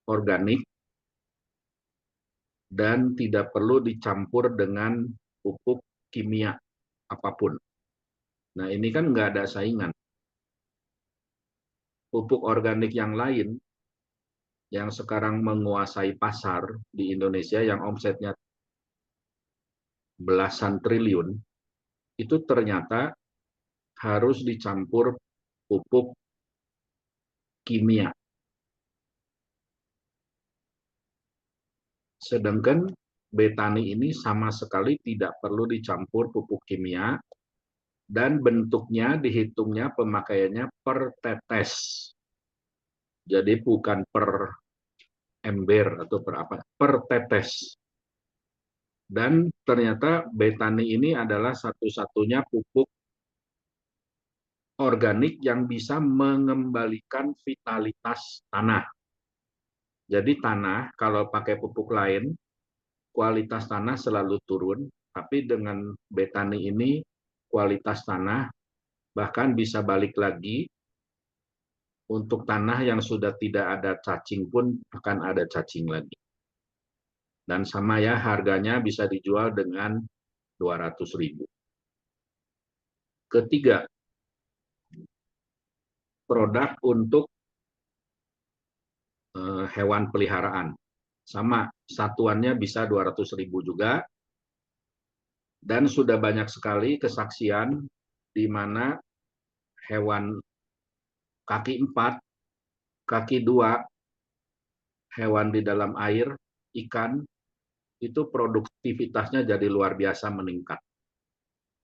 organik dan tidak perlu dicampur dengan pupuk kimia apapun. Nah, ini kan nggak ada saingan. Pupuk organik yang lain yang sekarang menguasai pasar di Indonesia yang omsetnya belasan triliun, itu ternyata harus dicampur pupuk kimia. Sedangkan Betani ini sama sekali tidak perlu dicampur pupuk kimia dan bentuknya dihitungnya pemakaiannya per tetes. Jadi bukan per ember atau per apa, per tetes. Dan ternyata Betani ini adalah satu-satunya pupuk organik yang bisa mengembalikan vitalitas tanah. Jadi tanah kalau pakai pupuk lain, kualitas tanah selalu turun, tapi dengan Betani ini kualitas tanah bahkan bisa balik lagi. Untuk tanah yang sudah tidak ada cacing pun akan ada cacing lagi. Dan sama ya, harganya bisa dijual dengan 200.000. Ketiga, produk untuk hewan peliharaan. Sama, satuannya bisa 200.000 juga. Dan sudah banyak sekali kesaksian di mana hewan kaki 4, kaki 2, hewan di dalam air, ikan, itu produktivitasnya jadi luar biasa meningkat.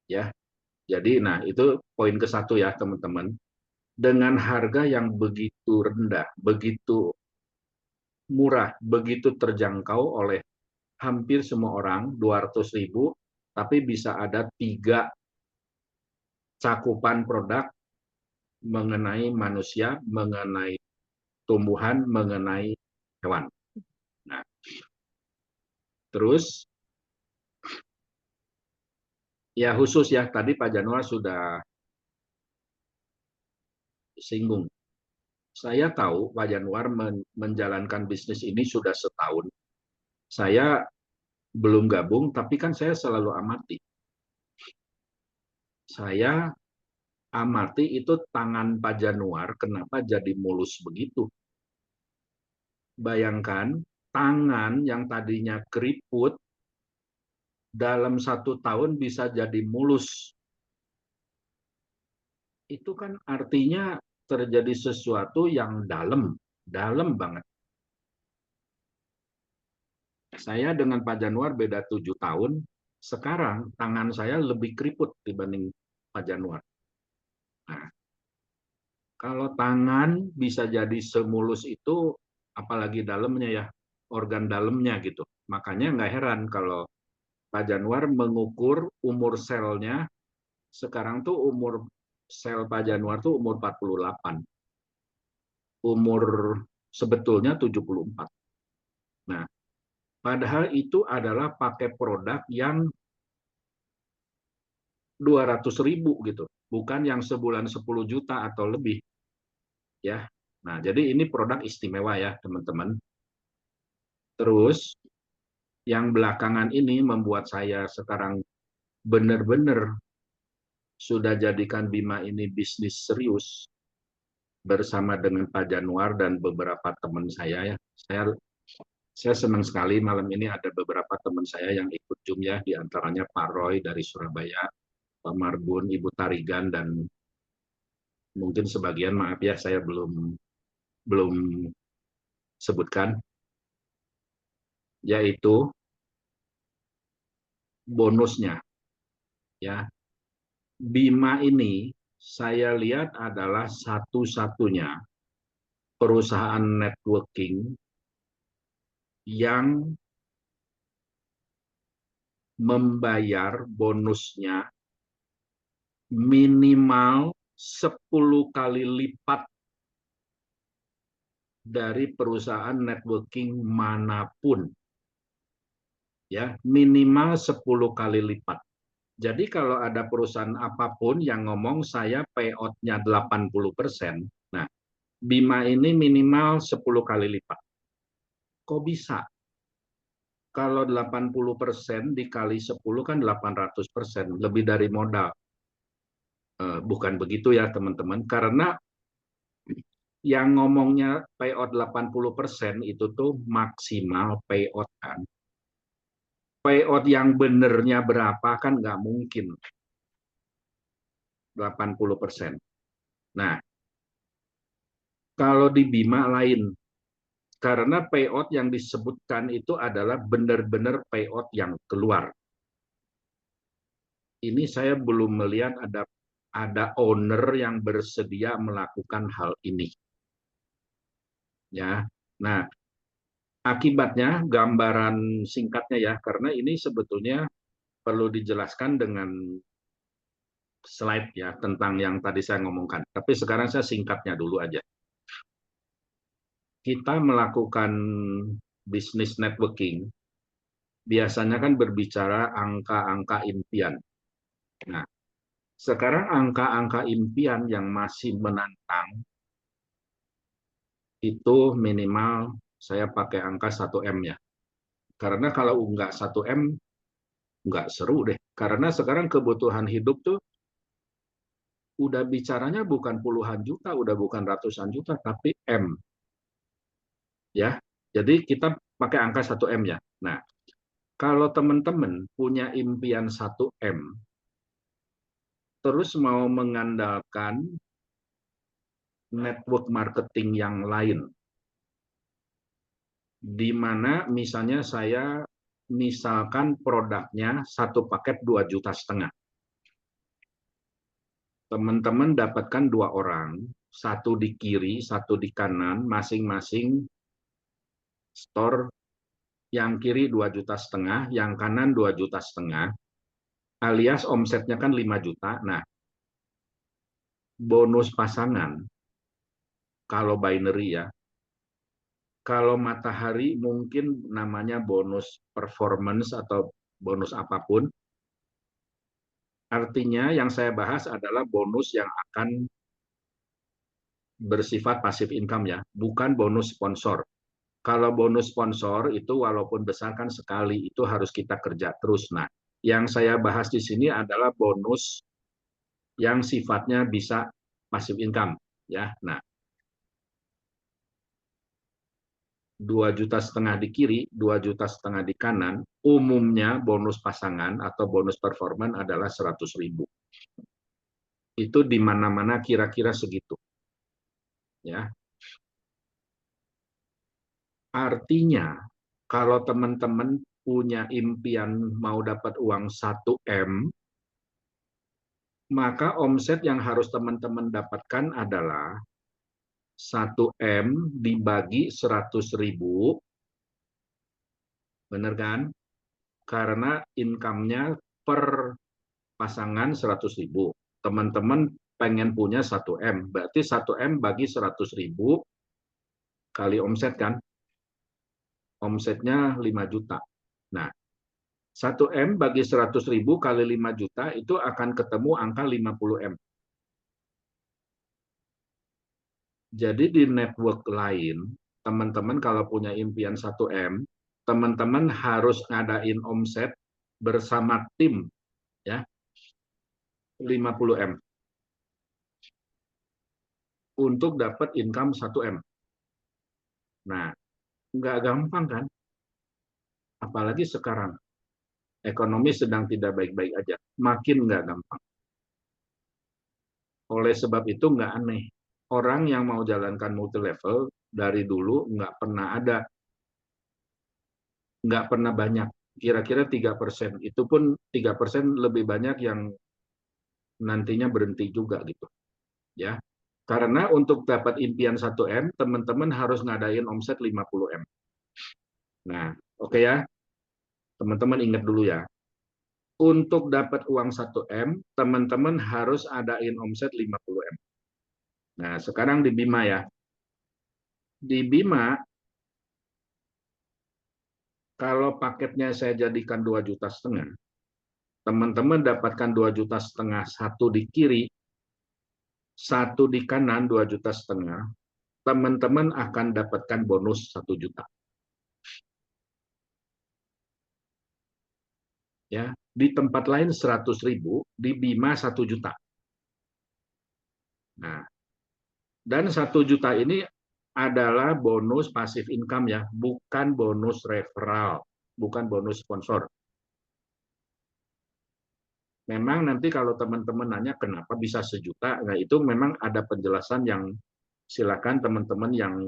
Ya. Jadi, nah itu poin ke-1 ya teman-teman. Dengan harga yang begitu rendah, begitu murah, begitu terjangkau oleh hampir semua orang, 200.000, tapi bisa ada 3 cakupan produk mengenai manusia, mengenai tumbuhan, mengenai hewan. Nah, terus ya khusus ya, tadi Pak Januar sudah singgung. Saya tahu Pak Januar menjalankan bisnis ini sudah setahun. Saya belum gabung, tapi kan saya selalu amati. Saya amati itu tangan Pak Januar, kenapa jadi mulus begitu. Bayangkan, tangan yang tadinya keriput, dalam 1 tahun bisa jadi mulus. Itu kan artinya terjadi sesuatu yang dalam banget. Saya dengan Pak Januar beda 7 tahun, sekarang tangan saya lebih keriput dibanding Pak Januar. Nah, kalau tangan bisa jadi semulus itu, apalagi dalamnya ya, organ dalamnya gitu. Makanya nggak heran kalau Pak Januar mengukur umur selnya, sekarang tuh umur sel Pak Januar tuh umur 48. Umur sebetulnya 74. Nah, padahal itu adalah pakai produk yang 200.000 gitu, bukan yang sebulan 10 juta atau lebih. Ya. Nah, jadi ini produk istimewa ya, teman-teman. Terus yang belakangan ini membuat saya sekarang benar-benar sudah jadikan Bima ini bisnis serius bersama dengan Pak Januar dan beberapa teman saya ya. Saya senang sekali malam ini ada beberapa teman saya yang ikut Zoom ya, di antaranya Pak Roy dari Surabaya, Pak Marbun, Ibu Tarigan, dan mungkin sebagian maaf ya saya belum sebutkan, yaitu bonusnya ya. Bima ini saya lihat adalah satu-satunya perusahaan networking yang membayar bonusnya minimal 10 kali lipat dari perusahaan networking manapun. Ya, minimal 10 kali lipat. Jadi kalau ada perusahaan apapun yang ngomong saya payout-nya 80%, nah Bima ini minimal 10 kali lipat. Kok bisa? Kalau 80% dikali 10 kan 800%, lebih dari modal. Bukan begitu ya teman-teman, karena yang ngomongnya payout 80% itu tuh maksimal payout kan. Payout yang benernya berapa kan nggak mungkin 80%. Nah, kalau di Bima lain, karena payout yang disebutkan itu adalah benar-benar payout yang keluar. Ini saya belum melihat ada owner yang bersedia melakukan hal ini. Ya, nah akibatnya gambaran singkatnya ya, karena ini sebetulnya perlu dijelaskan dengan slide ya tentang yang tadi saya ngomongkan. Tapi sekarang saya singkatnya dulu aja. Kita melakukan bisnis networking, biasanya kan berbicara angka-angka impian. Nah, sekarang angka-angka impian yang masih menantang itu minimal saya pakai angka 1M ya. Karena kalau nggak 1M, nggak seru deh. Karena sekarang kebutuhan hidup tuh udah bicaranya bukan puluhan juta, udah bukan ratusan juta, tapi M. Ya, jadi kita pakai angka 1M ya. Nah, kalau teman-teman punya impian 1M, terus mau mengandalkan network marketing yang lain, di mana misalnya saya misalkan produknya satu paket 2,5 juta. Teman-teman dapatkan 2 orang, satu di kiri, satu di kanan, masing-masing store. Yang kiri 2,5 juta, yang kanan 2,5 juta, alias omsetnya kan 5 juta. Nah, bonus pasangan, kalau binary ya, kalau matahari mungkin namanya bonus performance atau bonus apapun. Artinya yang saya bahas adalah bonus yang akan bersifat passive income ya, bukan bonus sponsor. Kalau bonus sponsor itu walaupun besar kan sekali, itu harus kita kerja terus. Nah, yang saya bahas di sini adalah bonus yang sifatnya bisa passive income ya. Nah, 2,5 juta di kiri, 2,5 juta di kanan, umumnya bonus pasangan atau bonus performan adalah 100.000. Itu di mana-mana kira-kira segitu. Ya. Artinya, kalau teman-teman punya impian mau dapat uang 1M, maka omset yang harus teman-teman dapatkan adalah 1M dibagi 100.000, benar kan? Karena income-nya per pasangan 100.000. Teman-teman pengen punya 1M, berarti 1M bagi 100.000 kali omset kan? Omsetnya 5 juta. Nah, 1M bagi 100.000 kali 5 juta itu akan ketemu angka 50M. Jadi di network lain, teman-teman kalau punya impian 1M, teman-teman harus ngadain omset bersama tim ya 50M untuk dapat income 1M. Nah, nggak gampang kan? Apalagi sekarang ekonomi sedang tidak baik-baik aja, makin nggak gampang. Oleh sebab itu nggak aneh, orang yang mau jalankan multi level dari dulu nggak pernah ada, nggak pernah banyak. Kira-kira 3%, itu pun 3% lebih banyak yang nantinya berhenti juga gitu. Ya, karena untuk dapat impian 1M, teman-teman harus ngadain omset 50M. Nah, oke ya, teman-teman ingat dulu ya. Untuk dapat uang 1M, teman-teman harus adain omset 50M. Nah, sekarang di Bima ya. Di Bima, kalau paketnya saya jadikan 2,5 juta, teman-teman dapatkan 2,5 juta, satu di kiri, satu di kanan 2,5 juta, teman-teman akan dapatkan bonus 1 juta. Ya, di tempat lain 100.000, di Bima 1 juta. Nah, dan 1 juta ini adalah bonus passive income ya, bukan bonus referral, bukan bonus sponsor. Memang nanti kalau teman-teman nanya kenapa bisa 1 juta, nah itu memang ada penjelasan yang silakan teman-teman yang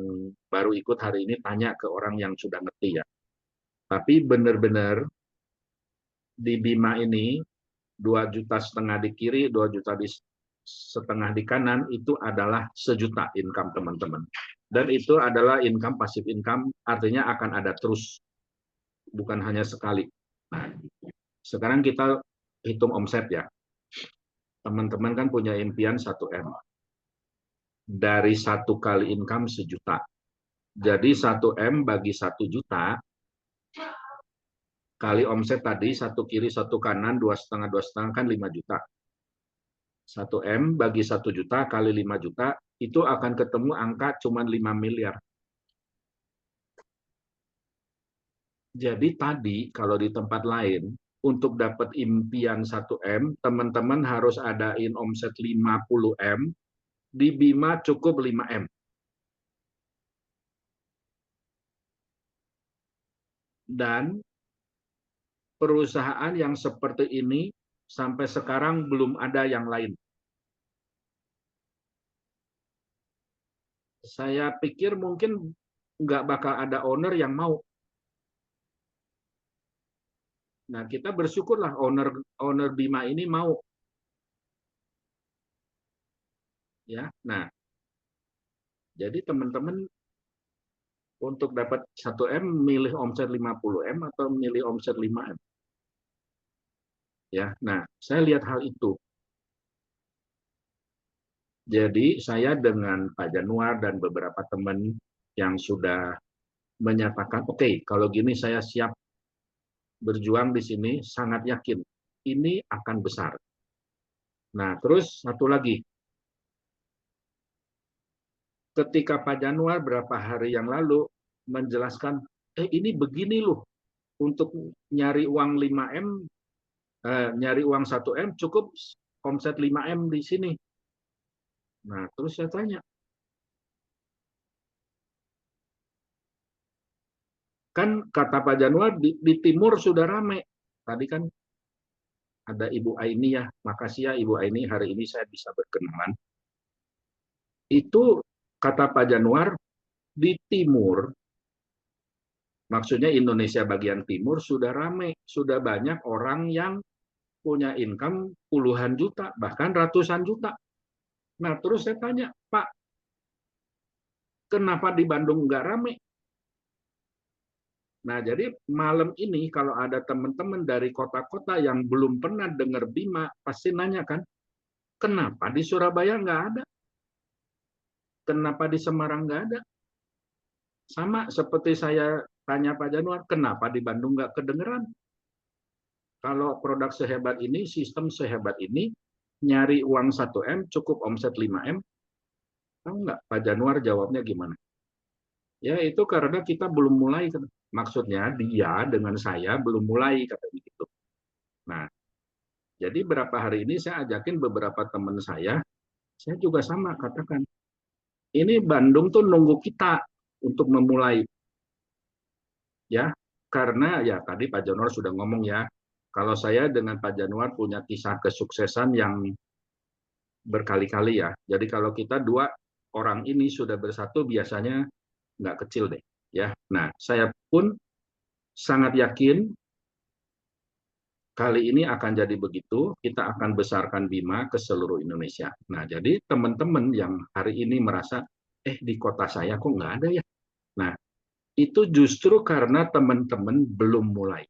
baru ikut hari ini tanya ke orang yang sudah ngerti ya. Tapi benar-benar di Bima ini 2,5 juta di kiri, 2,5 juta di kanan, itu adalah 1 juta income teman-teman. Dan itu adalah income passive income, artinya akan ada terus, bukan hanya sekali. Nah, sekarang kita hitung omset ya. Teman-teman kan punya impian 1M. Dari 1 kali income 1 juta. Jadi 1M bagi 1 juta, kali omset tadi, 1 kiri, 1 kanan, 2,5 kan 5 juta. 1M bagi 1 juta kali 5 juta, itu akan ketemu angka cuma 5 miliar. Jadi tadi kalau di tempat lain, untuk dapat impian 1M, teman-teman harus adain omset 50M, di Bima cukup 5M. Dan perusahaan yang seperti ini sampai sekarang belum ada yang lain. Saya pikir mungkin nggak bakal ada owner yang mau. Nah, kita bersyukurlah owner Bima ini mau. Ya, nah, jadi teman-teman untuk dapat 1M milih omset 50M atau milih omset 5M. Ya, nah, saya lihat hal itu. Jadi saya dengan Pak Januar dan beberapa teman yang sudah menyatakan, oke, kalau gini saya siap berjuang di sini, sangat yakin ini akan besar. Nah, terus satu lagi. Ketika Pak Januar berapa hari yang lalu menjelaskan, ini begini loh, untuk nyari uang 5M, nyari uang 1M cukup omset 5M di sini. Nah, terus saya tanya, kan kata Pak Januar di timur sudah ramai. Tadi kan ada Ibu Aini ya, makasih ya Ibu Aini, hari ini saya bisa berkenalan. Itu kata Pak Januar, di timur, maksudnya Indonesia bagian timur sudah ramai, sudah banyak orang yang punya income puluhan juta, bahkan ratusan juta. Nah, terus saya tanya, Pak, kenapa di Bandung nggak ramai? Nah, jadi malam ini kalau ada teman-teman dari kota-kota yang belum pernah dengar Bima, pasti nanya kan, kenapa di Surabaya nggak ada? Kenapa di Semarang nggak ada? Sama seperti saya tanya Pak Januar, kenapa di Bandung nggak kedengeran? Kalau produk sehebat ini, sistem sehebat ini, nyari uang 1M, cukup omset 5M, tahu nggak Pak Januar jawabnya gimana? Ya itu karena kita belum mulai. Maksudnya dia dengan saya belum mulai, kata begitu. Nah, jadi berapa hari ini saya ajakin beberapa teman saya juga sama katakan, ini Bandung tuh nunggu kita untuk memulai. Ya, karena ya tadi Pak Januar sudah ngomong ya, kalau saya dengan Pak Januar punya kisah kesuksesan yang berkali-kali ya. Jadi kalau kita dua orang ini sudah bersatu biasanya nggak kecil deh. Ya, nah saya pun sangat yakin kali ini akan jadi begitu. Kita akan besarkan Bima ke seluruh Indonesia. Nah, jadi teman-teman yang hari ini merasa, di kota saya kok nggak ada ya. Nah, itu justru karena teman-teman belum mulai.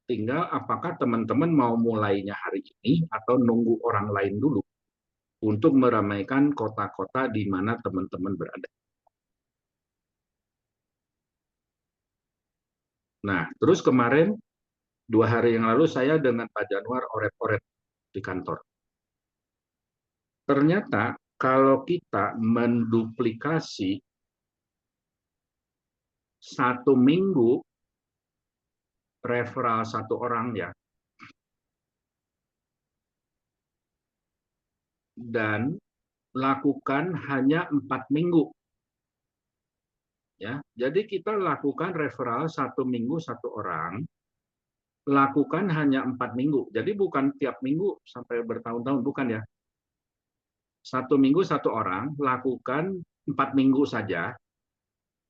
Tinggal apakah teman-teman mau mulainya hari ini atau nunggu orang lain dulu untuk meramaikan kota-kota di mana teman-teman berada. Nah, terus kemarin 2 hari yang lalu saya dengan Pak Januar oret-oret di kantor. Ternyata kalau kita menduplikasi 1 minggu referral 1 orang ya, dan lakukan hanya 4 minggu. Ya, jadi kita lakukan referral 1 minggu 1 orang, lakukan hanya 4 minggu. Jadi bukan tiap minggu sampai bertahun-tahun, bukan ya. 1 minggu 1 orang, lakukan 4 minggu saja,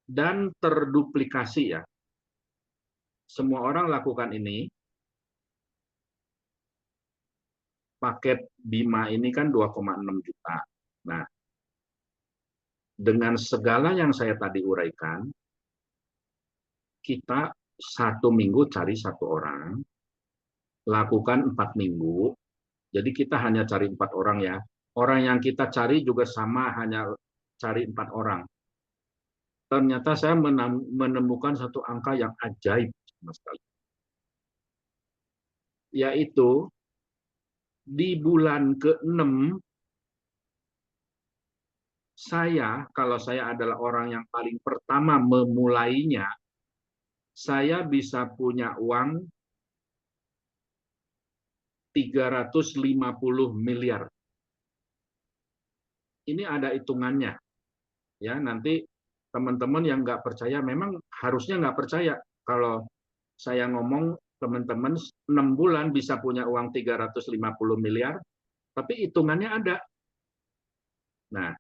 dan terduplikasi ya. Semua orang lakukan ini. Paket Bima ini kan 2,6 juta. Nah, dengan segala yang saya tadi uraikan, kita 1 minggu cari 1 orang, lakukan 4 minggu, jadi kita hanya cari 4 orang ya. Orang yang kita cari juga sama, hanya cari 4 orang. Ternyata saya menemukan satu angka yang ajaib sama sekali. Yaitu di bulan ke-6, kalau saya adalah orang yang paling pertama memulainya, saya bisa punya uang 350 miliar. Ini ada hitungannya. Ya, nanti teman-teman yang nggak percaya, memang harusnya nggak percaya. Kalau saya ngomong, teman-teman 6 bulan bisa punya uang 350 miliar, tapi hitungannya ada. Nah,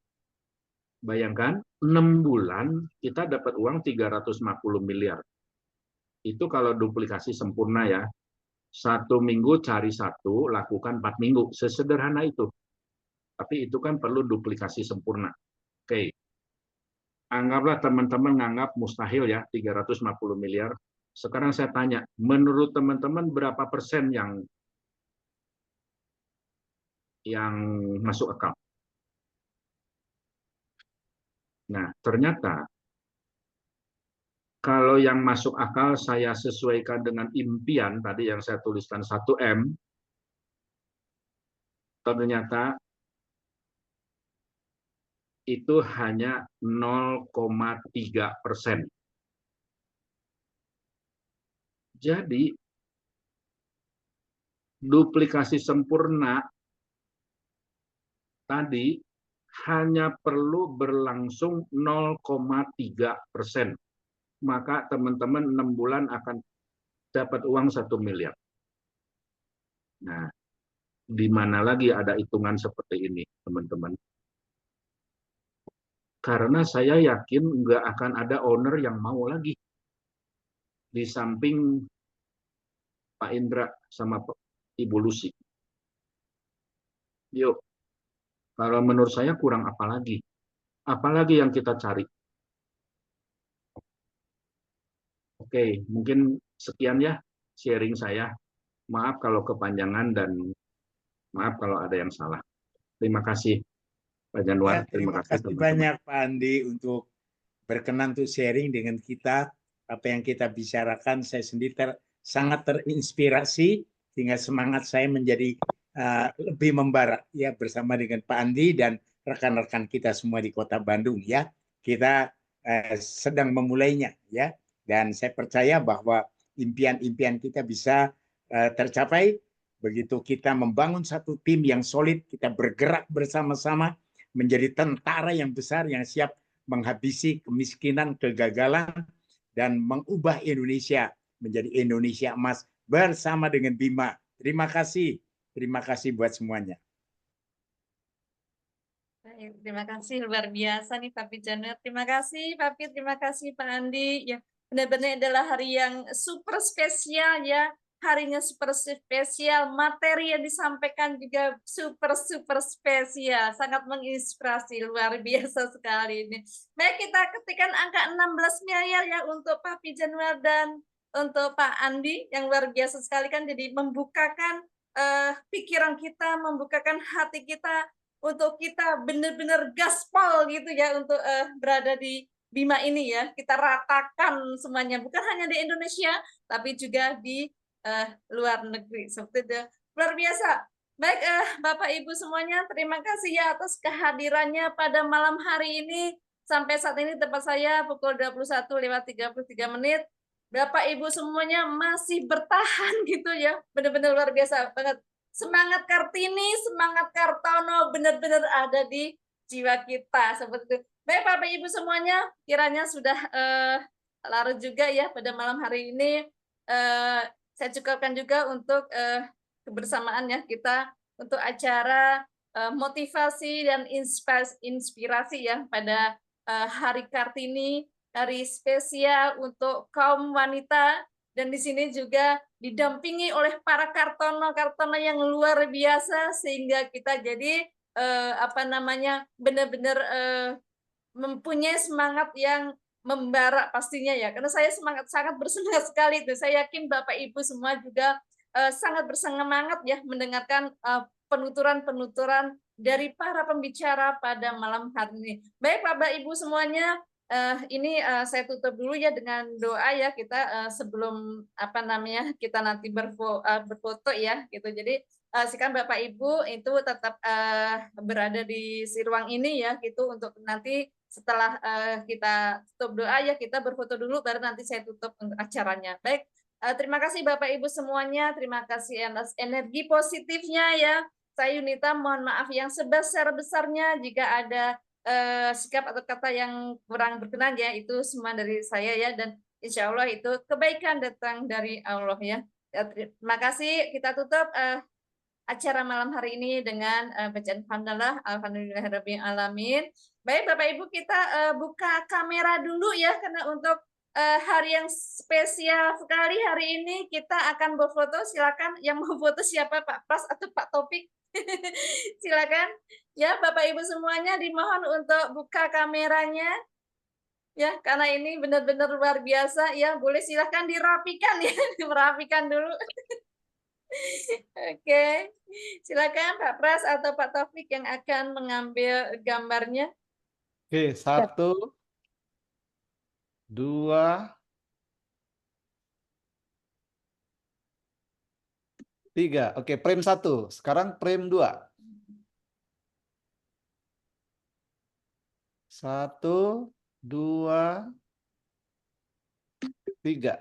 bayangkan 6 bulan kita dapat uang 350 miliar. Itu kalau duplikasi sempurna ya. 1 minggu cari 1, lakukan 4 minggu. Sesederhana itu. Tapi itu kan perlu duplikasi sempurna. Oke. Anggaplah teman-teman nganggap mustahil ya 350 miliar. Sekarang saya tanya, menurut teman-teman berapa persen yang masuk akal? Nah, ternyata kalau yang masuk akal saya sesuaikan dengan impian tadi yang saya tuliskan 1M, ternyata itu hanya 0,3%. Jadi, duplikasi sempurna tadi hanya perlu berlangsung 0,3%. Maka teman-teman 6 bulan akan dapat uang 1 miliar. Nah, di mana lagi ada hitungan seperti ini, teman-teman? Karena saya yakin nggak akan ada owner yang mau lagi. Di samping Pak Indra sama Ibu Lucy. Yuk, kalau menurut saya kurang apa lagi? Apalagi yang kita cari? Oke, mungkin sekian ya sharing saya. Maaf kalau kepanjangan dan maaf kalau ada yang salah. Terima kasih Pak Januar. Ya, terima kasih teman-teman. banyak Pak Andi untuk berkenan untuk sharing dengan kita. Apa yang kita bicarakan, saya sendiri sangat terinspirasi sehingga semangat saya menjadi lebih membara ya bersama dengan Pak Andi dan rekan-rekan kita semua di Kota Bandung ya. kita sedang memulainya ya. Dan saya percaya bahwa impian-impian kita bisa tercapai begitu kita membangun satu tim yang solid, kita bergerak bersama-sama menjadi tentara yang besar yang siap menghabisi kemiskinan, kegagalan, dan mengubah Indonesia menjadi Indonesia emas bersama dengan Bima. Terima kasih buat semuanya. Baik, terima kasih luar biasa nih Pak Januar. Terima kasih Pak Pit, terima kasih Pak Andi. Ya, benar-benar adalah hari yang super spesial ya. Harinya super spesial, materi yang disampaikan juga super spesial, sangat menginspirasi, luar biasa sekali ini. Baik, kita ketikkan angka 16 miliar ya untuk Pak Januar dan untuk Pak Andi yang luar biasa sekali kan, jadi membukakan pikiran kita, membukakan hati kita untuk kita benar-benar gaspol gitu ya untuk berada di Bima ini ya. Kita ratakan semuanya, bukan hanya di Indonesia tapi juga di luar negeri. Seperti itu. Luar biasa. Baik Bapak Ibu semuanya, terima kasih ya atas kehadirannya pada malam hari ini. Sampai saat ini tempat saya pukul 21:33. Bapak Ibu semuanya masih bertahan gitu ya. Benar-benar luar biasa banget. Semangat Kartini, semangat Kartono benar-benar ada di jiwa kita seperti itu. Baik Bapak Ibu semuanya, kiranya sudah larut juga ya pada malam hari ini. Saya cukupkan juga untuk kebersamaan ya kita untuk acara motivasi dan inspirasi ya pada Hari Kartini, hari spesial untuk kaum wanita. Dan di sini juga didampingi oleh para kartono yang luar biasa sehingga kita jadi benar-benar mempunyai semangat yang membara pastinya ya. Karena saya sangat bersemangat sekali itu. Saya yakin Bapak Ibu semua juga sangat bersemangat ya mendengarkan penuturan dari para pembicara pada malam hari ini. Baik Bapak Ibu semuanya, ini saya tutup dulu ya dengan doa ya kita sebelum kita nanti berfoto ya gitu. Jadi silakan Bapak Ibu itu tetap berada di si ruang ini ya gitu untuk nanti setelah kita tutup doa ya kita berfoto dulu baru nanti saya tutup untuk acaranya. Baik, terima kasih Bapak Ibu semuanya, terima kasih atas energi positifnya ya. Saya Yunita mohon maaf yang sebesar-besarnya jika ada sikap atau kata yang kurang berkenan ya, itu semua dari saya ya, dan insya Allah itu kebaikan datang dari Allah ya. Terima kasih, kita tutup acara malam hari ini dengan bacaan hamdalah alhamdulillahirabbil alamin. Baik Bapak Ibu, kita buka kamera dulu ya karena untuk hari yang spesial sekali hari ini kita akan berfoto. Silakan yang mau foto siapa, Pak Pras atau Pak Topik? Silakan ya Bapak Ibu semuanya dimohon untuk buka kameranya ya karena ini benar-benar luar biasa ya. Boleh silakan dirapikan ya, merapikan dulu. Oke, silakan Pak Pras atau Pak Taufik yang akan mengambil gambarnya. Oke, 1, 2, 3. Oke, frame 1. Sekarang frame 2. 1, 2, 3.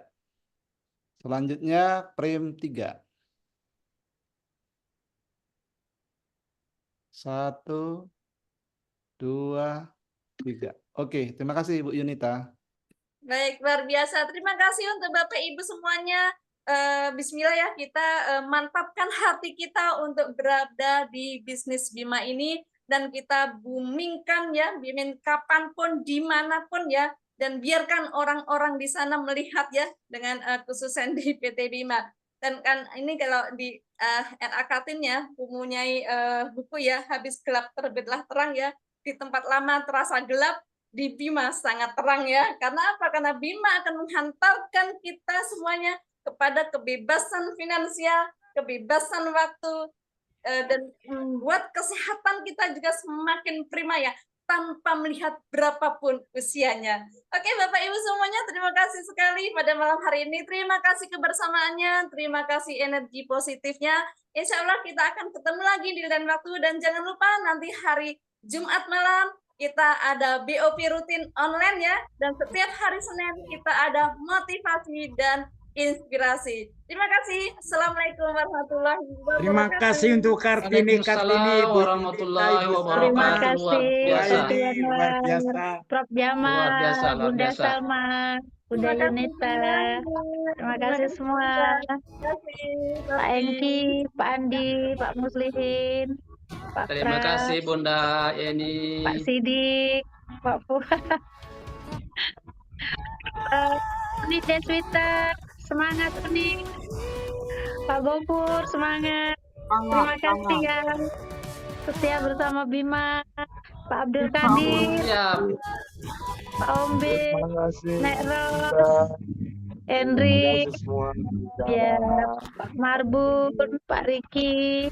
Selanjutnya frame 3. 1, 2, 3. Oke, terima kasih Ibu Yunita. Baik, luar biasa. Terima kasih untuk Bapak Ibu semuanya. Bismillah ya, kita mantapkan hati kita untuk berada di bisnis Bima ini dan kita boomingkan ya, bimbing kapanpun, dimanapun ya, dan biarkan orang-orang di sana melihat ya dengan khususnya di PT Bima. Dan kan ini kalau di RA Kartin ya, mempunyai buku ya, habis gelap terbitlah terang ya, di tempat lama terasa gelap, di Bima sangat terang ya. Karena apa? Karena Bima akan menghantarkan kita semuanya kepada kebebasan finansial, kebebasan waktu, dan membuat kesehatan kita juga semakin prima ya, tanpa melihat berapapun usianya. Oke Bapak Ibu semuanya, terima kasih sekali pada malam hari ini. Terima kasih kebersamaannya, terima kasih energi positifnya. Insya Allah kita akan ketemu lagi di lain waktu, dan jangan lupa nanti hari Jumat malam kita ada BOP rutin online ya, dan setiap hari Senin kita ada motivasi dan inspirasi. Terima kasih. Assalamualaikum warahmatullahi wabarakatuh. Terima kasih untuk Kartini Waalaikumsalam Ibu warahmatullahi Yunita, Ibu Terima wabarakatuh. Salma, Luar kasih Bu biasa. Pak Aini, luar Januar, biasa. Prof. Luar Jamal, biasa, luar Bunda biasa. Salma, Bunda Terima kasih Yunita. semuanya. Terima Terima kasih kasih semua. juga. Terima kasih. Pak Engki, Pak Andi, Pak Muslihin, Pak Terima Pras, kasih Bunda Pak Eni. Sidik, Pak Fuad, Uni Deswita, semangat Uni. Pak Gopur, semangat. Terima kasih ya. Setia bersama Bima, Pak Abdul Kadir, Siap. Pak Ombe, Terima kasih. Nek Ros, Henry, Terima kasih semua. ya, Pak Marbun, Pak Riki,